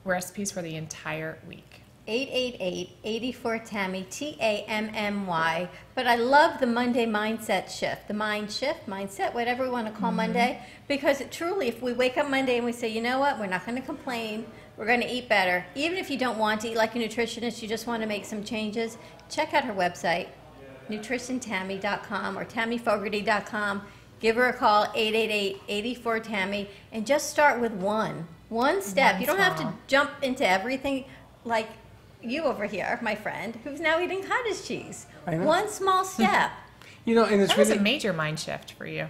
recipes for the entire week. 888-84-TAMMY, TAMMY. But I love the Monday mindset shift, the mind shift, mindset, whatever we want to call Monday. Because truly, if we wake up Monday and we say, you know what, we're not going to complain, we're going to eat better. Even if you don't want to eat like a nutritionist, you just want to make some changes, check out her website. NutritionTammy.com or TammyFogarty.com. Give her a call, 888-84-TAMMY, and just start with one step. You don't have to jump into everything like you over here, my friend, who's now eating cottage cheese. I know. One small step. And it's that was a major mind shift for you.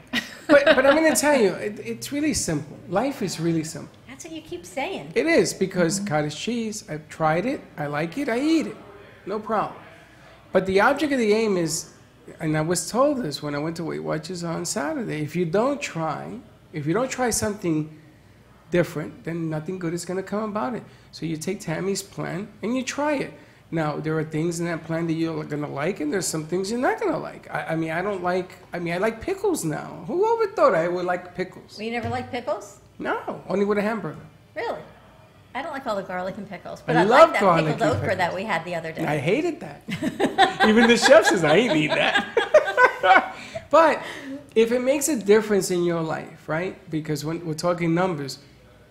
but I'm going to tell you, it's really simple. Life is really simple. That's what you keep saying. It is, because cottage cheese, I've tried it, I like it, I eat it. No problem. But the object of the aim is, and I was told this when I went to Weight Watchers on Saturday, if you don't try something different, then nothing good is going to come about it. So you take Tammy's plan and you try it. Now, there are things in that plan that you're going to like, and there's some things you're not going to like. I like pickles now. Who ever thought I would like pickles? Well, you never liked pickles? No, only with a hamburger. Really? I don't like all the garlic and pickles, but I I love like that pickled okra that we had the other day. I hated that. Even the chef says, I ain't eat that. But if it makes a difference in your life, right? Because when we're talking numbers,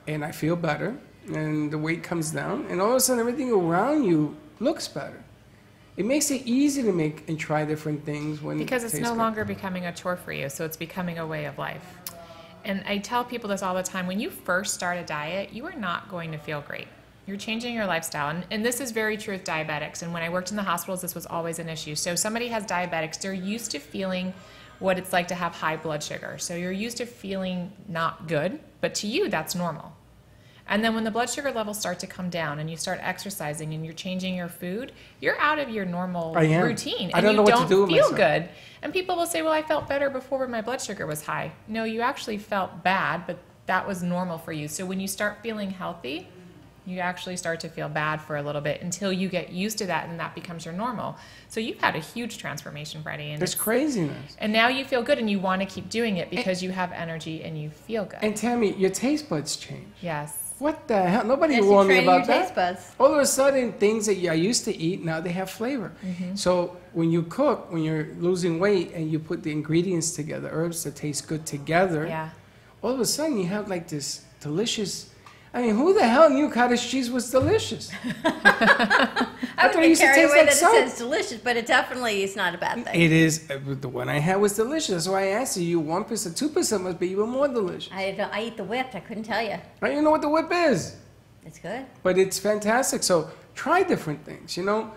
and I feel better, and the weight comes down, and all of a sudden everything around you looks better. It makes it easy to make and try different things when because it it's tastes no good. longer becoming a chore for you, so it's becoming a way of life. And I tell people this all the time. When you first start a diet, you are not going to feel great. You're changing your lifestyle. And this is very true with diabetics. And when I worked in the hospitals, this was always an issue. So somebody has diabetics, they're used to feeling what it's like to have high blood sugar. So you're used to feeling not good, but to you, that's normal. And then when the blood sugar levels start to come down and you start exercising and you're changing your food, you're out of your normal routine. I don't know what to do with feel myself. good. And people will say, well, I felt better before when my blood sugar was high. No, you actually felt bad, but that was normal for you. So when you start feeling healthy, you actually start to feel bad for a little bit until you get used to that and that becomes your normal. So you've had a huge transformation, Freddy. And It's craziness. And now you feel good and you want to keep doing it because you have energy and you feel good. And Tammy, your taste buds change. Yes. What the hell? Nobody Yes, warned me you're training about your that. taste buds. All of a sudden, things that I used to eat, now they have flavor. So when you cook, when you're losing weight and you put the ingredients together, herbs that taste good together, Yeah. all of a sudden you have like this delicious... I mean, who the hell knew cottage cheese was delicious? I thought would it be used to carried taste away like that soap. it says delicious, but it definitely is not a bad thing. It is. The one I had was delicious. That's why I asked you. 1%, 2% must be even more delicious. I eat the whipped. I couldn't tell you. I don't even know what the whip is. It's good. But it's fantastic. So try different things, you know.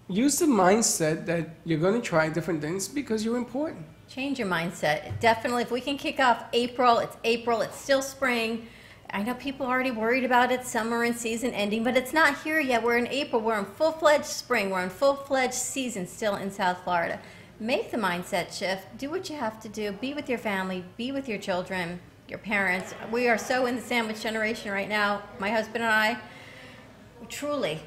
Use the mindset that you're going to try different things because you're important. Change your mindset. Definitely, if we can kick off April, it's still spring. I know people are already worried about it, summer and season ending, but it's not here yet. We're in April. We're in full-fledged spring. We're in full-fledged season still in South Florida. Make the mindset shift. Do what you have to do. Be with your family. Be with your children, your parents. We are so in the sandwich generation right now. My husband and I, truly,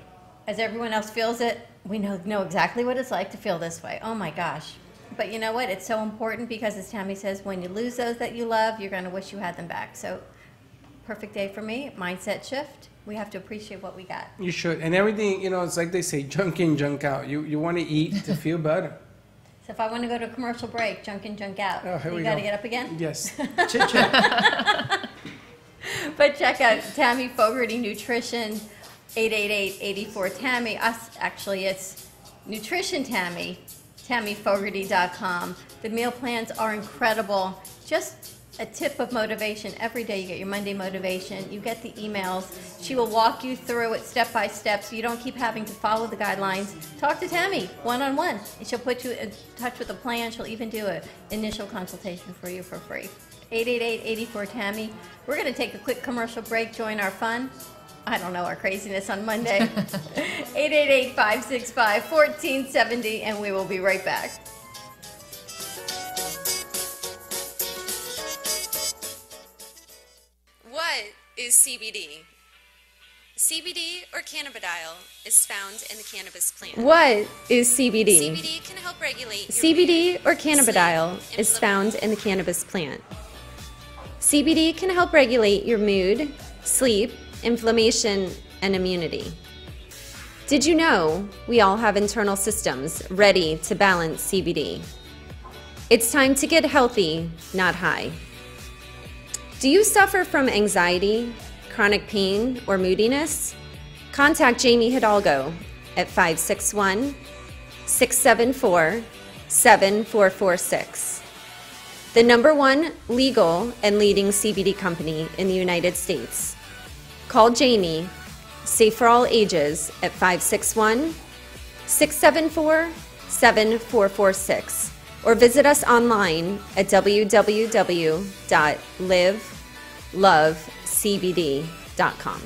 as everyone else feels it, we know exactly what it's like to feel this way. Oh my gosh. But you know what? It's so important because, as Tammy says, when you lose those that you love, you're going to wish you had them back. So, perfect day for me. Mindset shift. We have to appreciate what we got. You should. And everything, you know, it's like they say, junk in, junk out. You want to eat to feel better. So if I want to go to a commercial break, junk in, junk out, Oh, here we you got to go. get up again? Yes. Chit-chat. But check out Tammy Fogarty Nutrition, 888-84-TAMMY. Us, actually, it's Nutrition Tammy, TammyFogarty.com. The meal plans are incredible. Just a tip of motivation. Every day you get your Monday motivation. You get the emails. She will walk you through it step by step so you don't keep having to follow the guidelines. Talk to Tammy one-on-one, and she'll put you in touch with a plan. She'll even do an initial consultation for you for free. 888-84-TAMMY. We're going to take a quick commercial break. Join our fun. I don't know, our craziness on Monday. 888-565-1470, and we will be right back. What is CBD? CBD or cannabidiol is found in the cannabis plant. What is CBD? CBD can help regulate your CBD mood, or cannabidiol sleep, is found in the cannabis plant. CBD can help regulate your mood, sleep, inflammation, and immunity. Did you know we all have internal systems ready to balance CBD? It's time to get healthy, not high. Do you suffer from anxiety, chronic pain, or moodiness? Contact Jamie Hidalgo at 561-674-7446. The #1 legal and leading CBD company in the United States. Call Jamie, safe for all ages, at 561-674-7446 or visit us online at www.livelovecbd.com.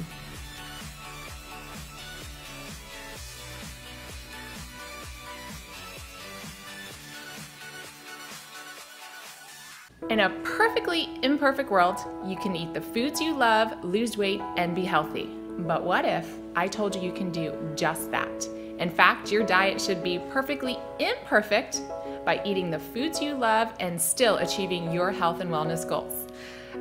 In a perfectly imperfect world, you can eat the foods you love, lose weight, and be healthy. But what if I told you you can do just that? In fact, your diet should be perfectly imperfect by eating the foods you love and still achieving your health and wellness goals.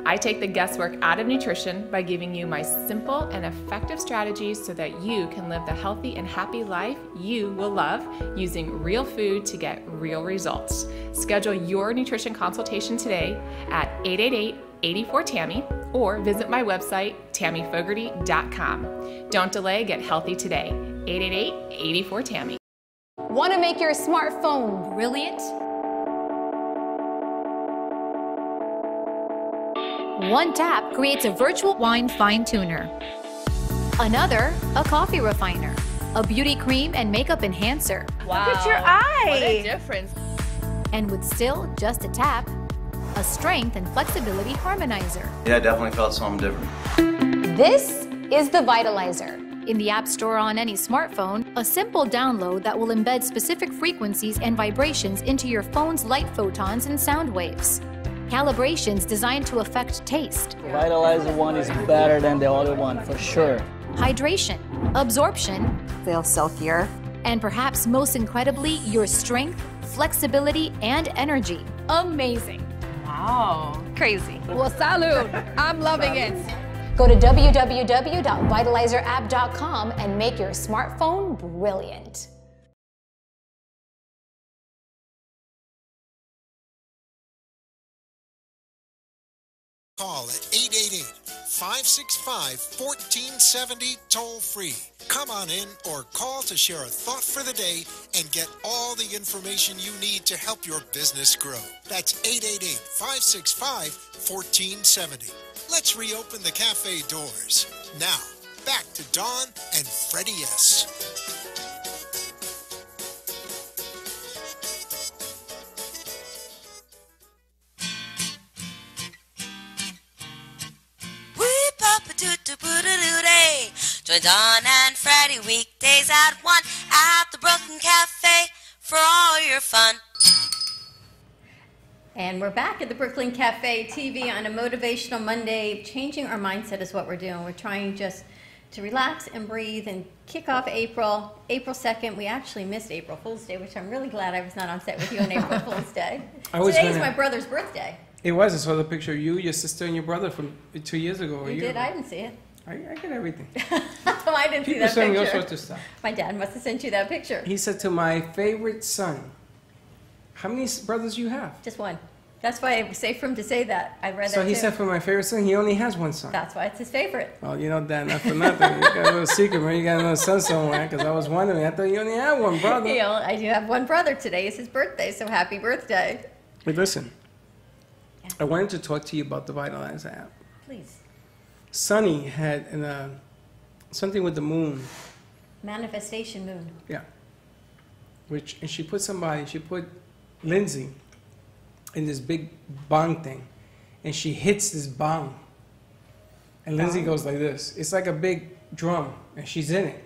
I take the guesswork out of nutrition by giving you my simple and effective strategies so that you can live the healthy and happy life you will love using real food to get real results. Schedule your nutrition consultation today at 888-84-TAMMY or visit my website, TammyFogarty.com. Don't delay, get healthy today. 888-84-TAMMY. Want to make your smartphone brilliant? One tap creates a virtual wine fine tuner. Another, a coffee refiner. A beauty cream and makeup enhancer. Wow. Look at your eye. What a difference. And with still just a tap, a strength and flexibility harmonizer. Yeah, I definitely felt something different. This is the Vitalizer. In the App Store on any smartphone, a simple download that will embed specific frequencies and vibrations into your phone's light photons and sound waves. Calibrations designed to affect taste. The Vitalizer one is better than the other one, for sure. Hydration, absorption, feel silkier, and perhaps most incredibly, your strength, flexibility, and energy. Amazing. Wow. Crazy. Well, salud. I'm loving it. Go to www.vitalizerapp.com and make your smartphone brilliant. Call at 888-565-1470 toll free. Come on in or call to share a thought for the day and get all the information you need to help your business grow. That's 888-565-1470. Let's reopen the cafe doors. Now, back to Dawn and Freddy S. Join Dawn and Freddy weekdays at 1 at the Brooklyn Cafe for all your fun. And we're back at the Brooklyn Cafe TV on a Motivational Monday. Changing our mindset is what we're doing. We're trying just to relax and breathe and kick off April. April 2nd, we actually missed April Fool's Day, which I'm really glad I was not on set with you on April Fool's Day. Today is my brother's birthday. It was. I saw the picture of you, your sister, and your brother from 2 years ago. You did? I didn't see it. I get everything. I didn't see that picture. People send all sorts of stuff. My dad must have sent you that picture. He said to my favorite son, how many brothers do you have? Just one. That's why it was safe for him to say that. I read that So he too. said for my favorite son, he only has one son. That's why it's his favorite. Well, you know, Dad, not for nothing. You got a little secret, man. You got another son somewhere, because I was wondering. I thought you only had one brother. You know, I do have one brother. Today is his birthday, so happy birthday. Hey, listen. Yeah. I wanted to talk to you about the Vitalizer app. Please. Sunny had something with the moon. Manifestation moon. Yeah. And she put Lindsay in this big bong thing, and she hits this bong. And Lindsay goes like this. It's like a big drum, and she's in it.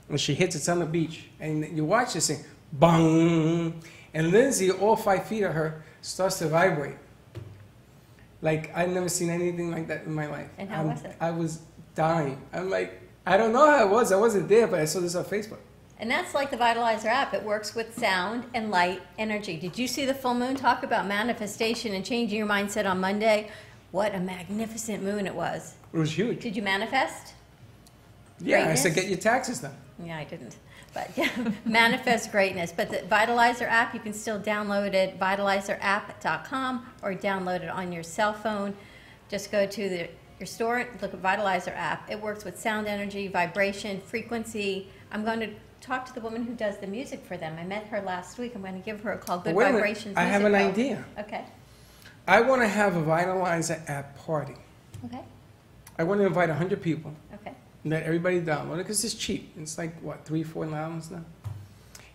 And she hits it on the beach. And you watch this thing, bong. And Lindsay, all 5 feet of her, starts to vibrate. Like, I've never seen anything like that in my life. And how was it? I was dying. I'm like, I don't know how it was. I wasn't there, but I saw this on Facebook. And that's like the Vitalizer app. It works with sound and light energy. Did you see the full moon? Talk about manifestation and changing your mindset on Monday. What a magnificent moon it was. It was huge. Did you manifest? Yeah, Greatness? I said get your taxes done. Yeah, I didn't. But yeah, manifest greatness. But the Vitalizer app, you can still download it, vitalizerapp.com, or download it on your cell phone. Just go to your store, look at Vitalizer app. It works with sound energy, vibration, frequency. I'm going to talk to the woman who does the music for them. I met her last week. I'm going to give her a call. Good Vibrations. I have an idea. Okay. I want to have a Vitalizer app party. Okay. I want to invite 100 people. Okay. Let everybody download it because it's cheap. It's like, what, $3, $4 now?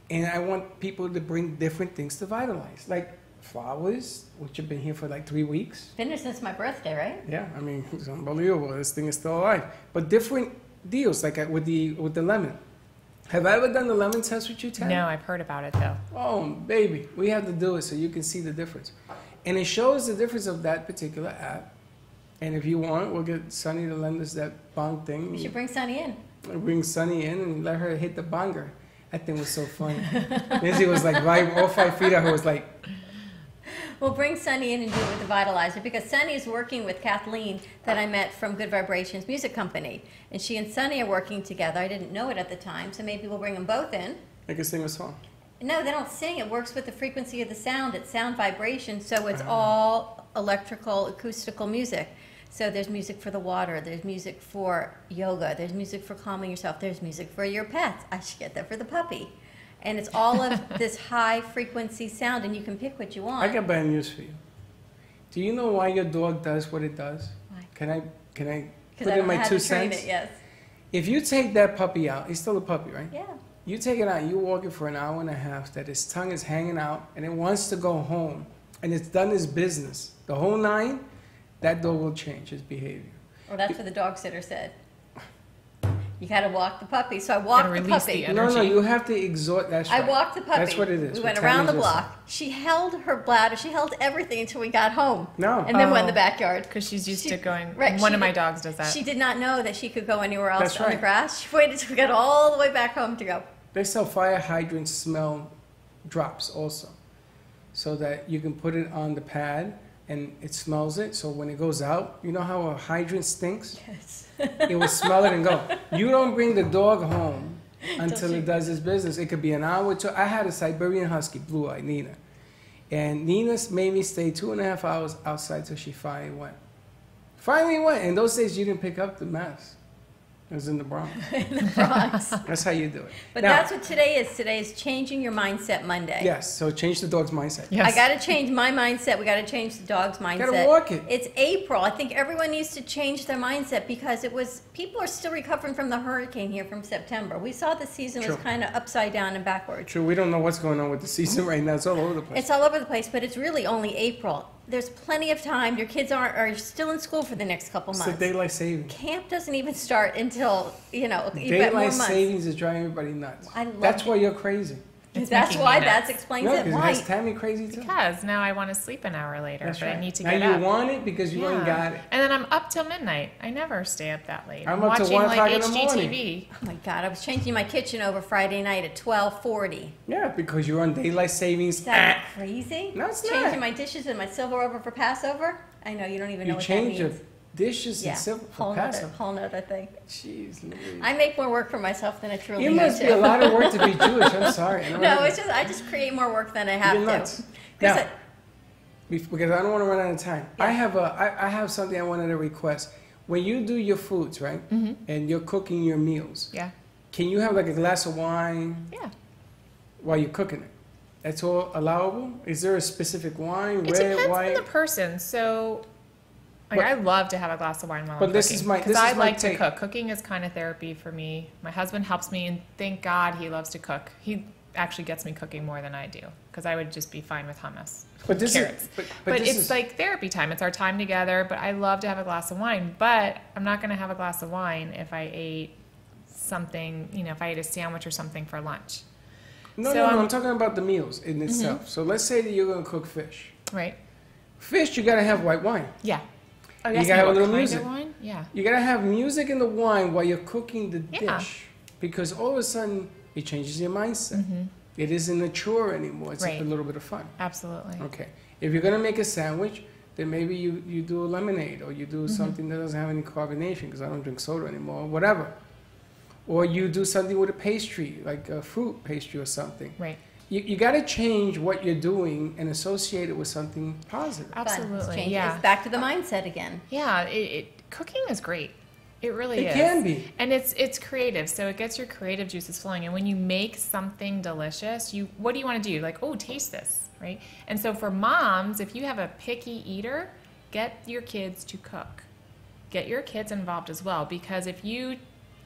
And I want people to bring different things to Vitalize, like flowers, which have been here for like 3 weeks. Finished since my birthday, right? Yeah, I mean, it's unbelievable. This thing is still alive. But different deals, like with the lemon. Have I ever done the lemon test with you, Tad? No, I've heard about it, though. Oh, baby. We have to do it so you can see the difference. And it shows the difference of that particular app. And if you want, we'll get Sunny to lend us that bong thing. We should bring Sunny in. We'll bring Sunny in and let her hit the bonger. That thing was so funny. Lindsay was like, all 5 feet of her was like... We'll bring Sunny in and do it with the Vitalizer because Sunny is working with Kathleen that I met from Good Vibrations Music Company. And she and Sunny are working together. I didn't know it at the time, so maybe we'll bring them both in. They can sing a song. No, they don't sing. It works with the frequency of the sound. It's sound vibration, so it's all electrical, acoustical music. So there's music for the water. There's music for yoga. There's music for calming yourself. There's music for your pets. I should get that for the puppy. And it's all of this high frequency sound, and you can pick what you want. I got bad news for you. Do you know why your dog does what it does? Why? Can I Because put I in don't know my how 2 to train cents? it, yes. If you take that puppy out, he's still a puppy, right? Yeah. You take it out, you walk it for an hour and a half, that his tongue is hanging out, and it wants to go home, and it's done its business. The whole 9, that dog will change his behavior. Well, that's what the dog sitter said. You got to walk the puppy. So I walked the puppy. No, you have to exhort. That's right. I walked the puppy. That's what it is. We went around the block. She held her bladder. She held everything until we got home. No. And then went in the backyard. Because she's used to going. Right, One of my dogs does that. She did not know that she could go anywhere else That's on the right. grass. She waited until we got all the way back home to go. They sell fire hydrant smell drops also, so that you can put it on the pad and it smells it. So when it goes out, you know how a hydrant stinks? Yes. It will smell it and go. You don't bring the dog home until it does its business. It could be an hour or 2. I had a Siberian Husky, blue-eyed Nina. And Nina made me stay 2.5 hours outside till she finally went. Finally went. In those days, you didn't pick up the mess. It was in the Bronx. In the Bronx. That's how you do it. But Now, that's what today is. Today is changing your mindset Monday. yes, so change the dog's mindset. I got to change my mindset. We got to change the dog's mindset. Gotta walk it. It's April. I think everyone needs to change their mindset because people are still recovering from the hurricane here from September. We saw the season was True. kind of upside down and backwards. True, we don't know what's going on with the season right now. It's all over the place. It's all over the place, but it's really only April. There's plenty of time. Your kids are still in school for the next couple It's months. the daylight savings. Camp doesn't even start until, you've got more Daylight months. savings is driving everybody nuts. I love That's it. why you're crazy. That's why that explains No, it. because Why? that's Tammy crazy too. Because now I want to sleep an hour later, That's but right. I need to Now get you up. want it because you ain't got it. And then I'm up till midnight. I never stay up that late. I'm up till watching 1 like o'clock in the morning. HGTV. Oh my God, I was changing my kitchen over Friday night at 12:40. Yeah, because you're on daylight savings. Is that crazy? No, it's Changing not. my dishes and my silver over for Passover? I know, you don't even know You what change that your means. dishes Yeah, and silver for whole nother, Passover. whole nother thing. Jeez Louise. I make more work for myself than I truly You need must to. be a lot of work to be Jewish. I'm sorry. No, it's just I just create more work than I have You're to. nuts. 'Cause Now, because I don't want to run out of time. I have something I wanted to request. When you do your foods, right, and you're cooking your meals, Yeah. can you have like a glass of wine? Yeah. While you're cooking it, that's all allowable. Is there a specific wine, It red, depends white? on the person. So, like, But- I love to have a glass of wine while But I'm this cooking. is my- 'cause this I is my like to take. cook. Cooking is kind of therapy for me. My husband helps me, and thank God he loves to cook. He actually gets me cooking more than I do, because I would just be fine with hummus. But this carrots. is, but But this it's is, like therapy time. It's our time together. But I love to have a glass of wine. But I'm not going to have a glass of wine if I ate something, if I ate a sandwich or something for lunch. no, I'm talking about the meals in itself. So let's say that you're gonna cook fish. Right. Fish, you gotta have white wine. Yeah. Oh, You that's gotta have a what little kind of music. wine? Yeah. You gotta have music in the wine while you're cooking the Yeah. dish, because all of a sudden it changes your mindset. It isn't a chore anymore. It's Right. a little bit of fun. Absolutely. Okay. If you're gonna make a sandwich, then maybe you do a lemonade, or you do something that doesn't have any carbonation, because I don't drink soda anymore, or whatever. Or you do something with a pastry, like a fruit pastry or something. Right. You got to change what you're doing and associate it with something positive. Fun. It's Absolutely. changing. Yeah. It's back to the mindset again. Yeah. Cooking is great. It really It is. can be. And it's creative, so it gets your creative juices flowing. And when you make something delicious, what do you want to do? Like, oh, taste this, right? And so for moms, if you have a picky eater, get your kids to cook. Get your kids involved as well, because if you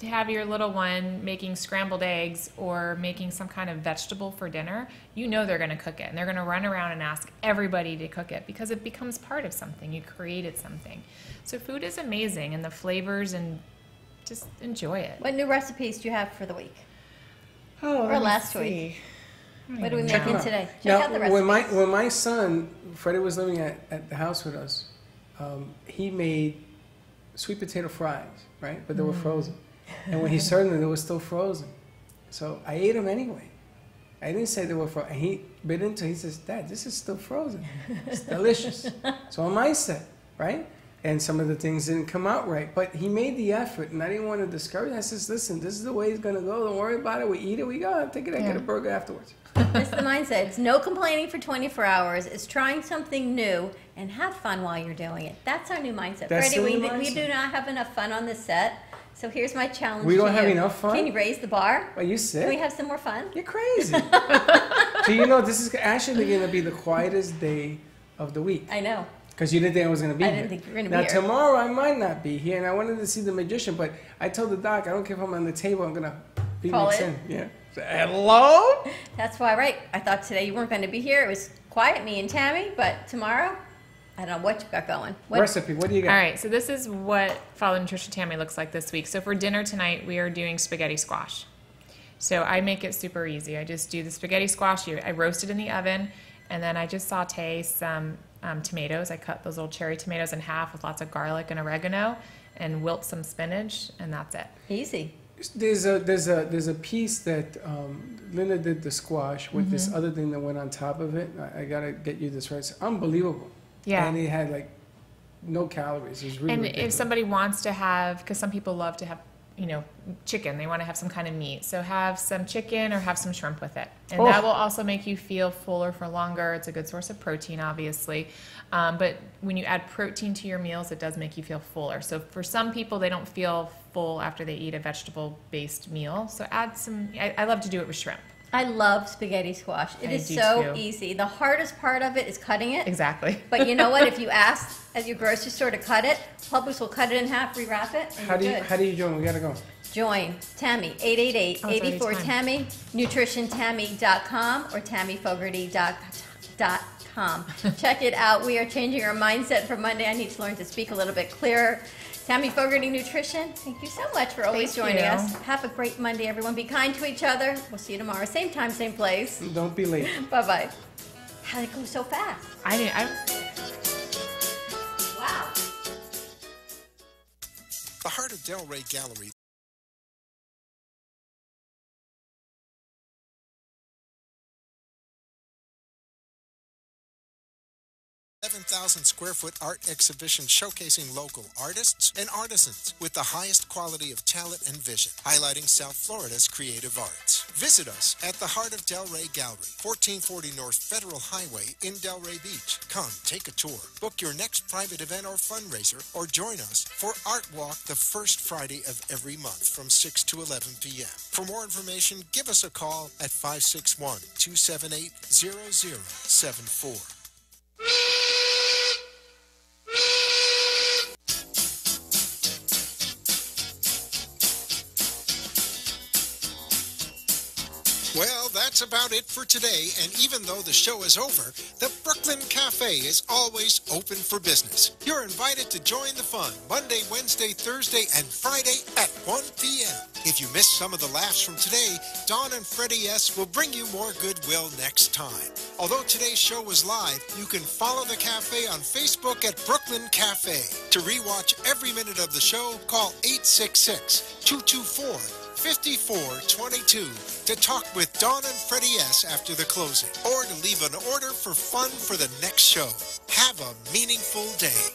have your little one making scrambled eggs or making some kind of vegetable for dinner, they're going to cook it. And they're going to run around and ask everybody to cook it, because it becomes part of something. You created something. So food is amazing, and the flavors, and just enjoy it. What new recipes do you have for the week? Oh, or last week? What are we Check 'em making out. today? Check out the Now, recipes. when my son, Freddy, was living at the house with us, he made sweet potato fries, right? But they were frozen. And when he served them, they were still frozen. So I ate them anyway. I didn't say they were frozen. And he bit into it. He says, Dad, this is still frozen. It's delicious. So I'm mindset, right? And some of the things didn't come out right. But he made the effort, and I didn't want to discourage him. I says, listen, this is the way it's going to go. Don't worry about it. We eat it, we go. Take it out, get a burger afterwards. That's the mindset. It's no complaining for 24 hours. It's trying something new and have fun while you're doing it. That's our new mindset. That's Freddie, the new we mindset. do not have enough fun on this set. So here's my challenge. We don't to have you. enough fun? Can you raise the bar? Are you sick? Can we have some more fun? You're crazy. So this is actually going to be the quietest day of the week. I know. Because you didn't think I was going to be here. I didn't think you were going to be here. Now, tomorrow I might not be here, and I wanted to see the magician, but I told the doc, I don't care if I'm on the table, I'm going to be mixed in. Yeah. So, hello? That's why, right. I thought today you weren't going to be here. It was quiet, me and Tammy, but tomorrow, I don't know what you got going. Recipe, what do you got? All right, so this is what Follow Nutrition Tammy looks like this week. So for dinner tonight, we are doing spaghetti squash. So I make it super easy. I just do the spaghetti squash. I roast it in the oven, and then I just saute some tomatoes. I cut those little cherry tomatoes in half with lots of garlic and oregano, and wilt some spinach, and that's it. Easy. There's a piece that Linda did the squash with this other thing that went on top of it. I gotta get you this right. It's unbelievable. Yeah. And it had like no calories. It was really And ridiculous. if somebody wants to have, because some people love to have, chicken, they want to have some kind of meat. So have some chicken or have some shrimp with it. And that will also make you feel fuller for longer. It's a good source of protein, obviously. But when you add protein to your meals, it does make you feel fuller. So for some people, they don't feel full after they eat a vegetable-based meal. So add some, I love to do it with shrimp. I love spaghetti squash. It is so easy. The hardest part of it is cutting it. Exactly. But you know what? If you ask at your grocery store to cut it, Publix will cut it in half, rewrap it, and How do you join? We gotta go. Join Tammy, 888-84-TAMMY, nutritiontammy.com or tammyfogarty.com. Check it out. We are changing our mindset for Monday. I need to learn to speak a little bit clearer. Tammy Fogarty Nutrition, thank you so much for always joining us. Have a great Monday, everyone. Be kind to each other. We'll see you tomorrow. Same time, same place. Don't be late. Bye-bye. How did it go so fast? Wow. The Heart of Delray Gallery. 7,000 square foot art exhibition showcasing local artists and artisans with the highest quality of talent and vision, highlighting South Florida's creative arts. Visit us at the Heart of Delray Gallery, 1440 North Federal Highway in Delray Beach. Come, take a tour, book your next private event or fundraiser, or join us for Art Walk the first Friday of every month from 6 to 11 p.m. For more information, give us a call at 561-278-0074. Well, that's about it for today, and even though the show is over, the Brooklyn Cafe is always open for business. You're invited to join the fun Monday, Wednesday, Thursday, and Friday at 1 p.m. If you missed some of the laughs from today, Dawn and Freddy S. will bring you more goodwill next time. Although today's show was live, you can follow the cafe on Facebook at Brooklyn Cafe. To rewatch every minute of the show, call 866-224-5422 to talk with Dawn and Freddy S. after the closing, or to leave an order for fun for the next show. Have a meaningful day.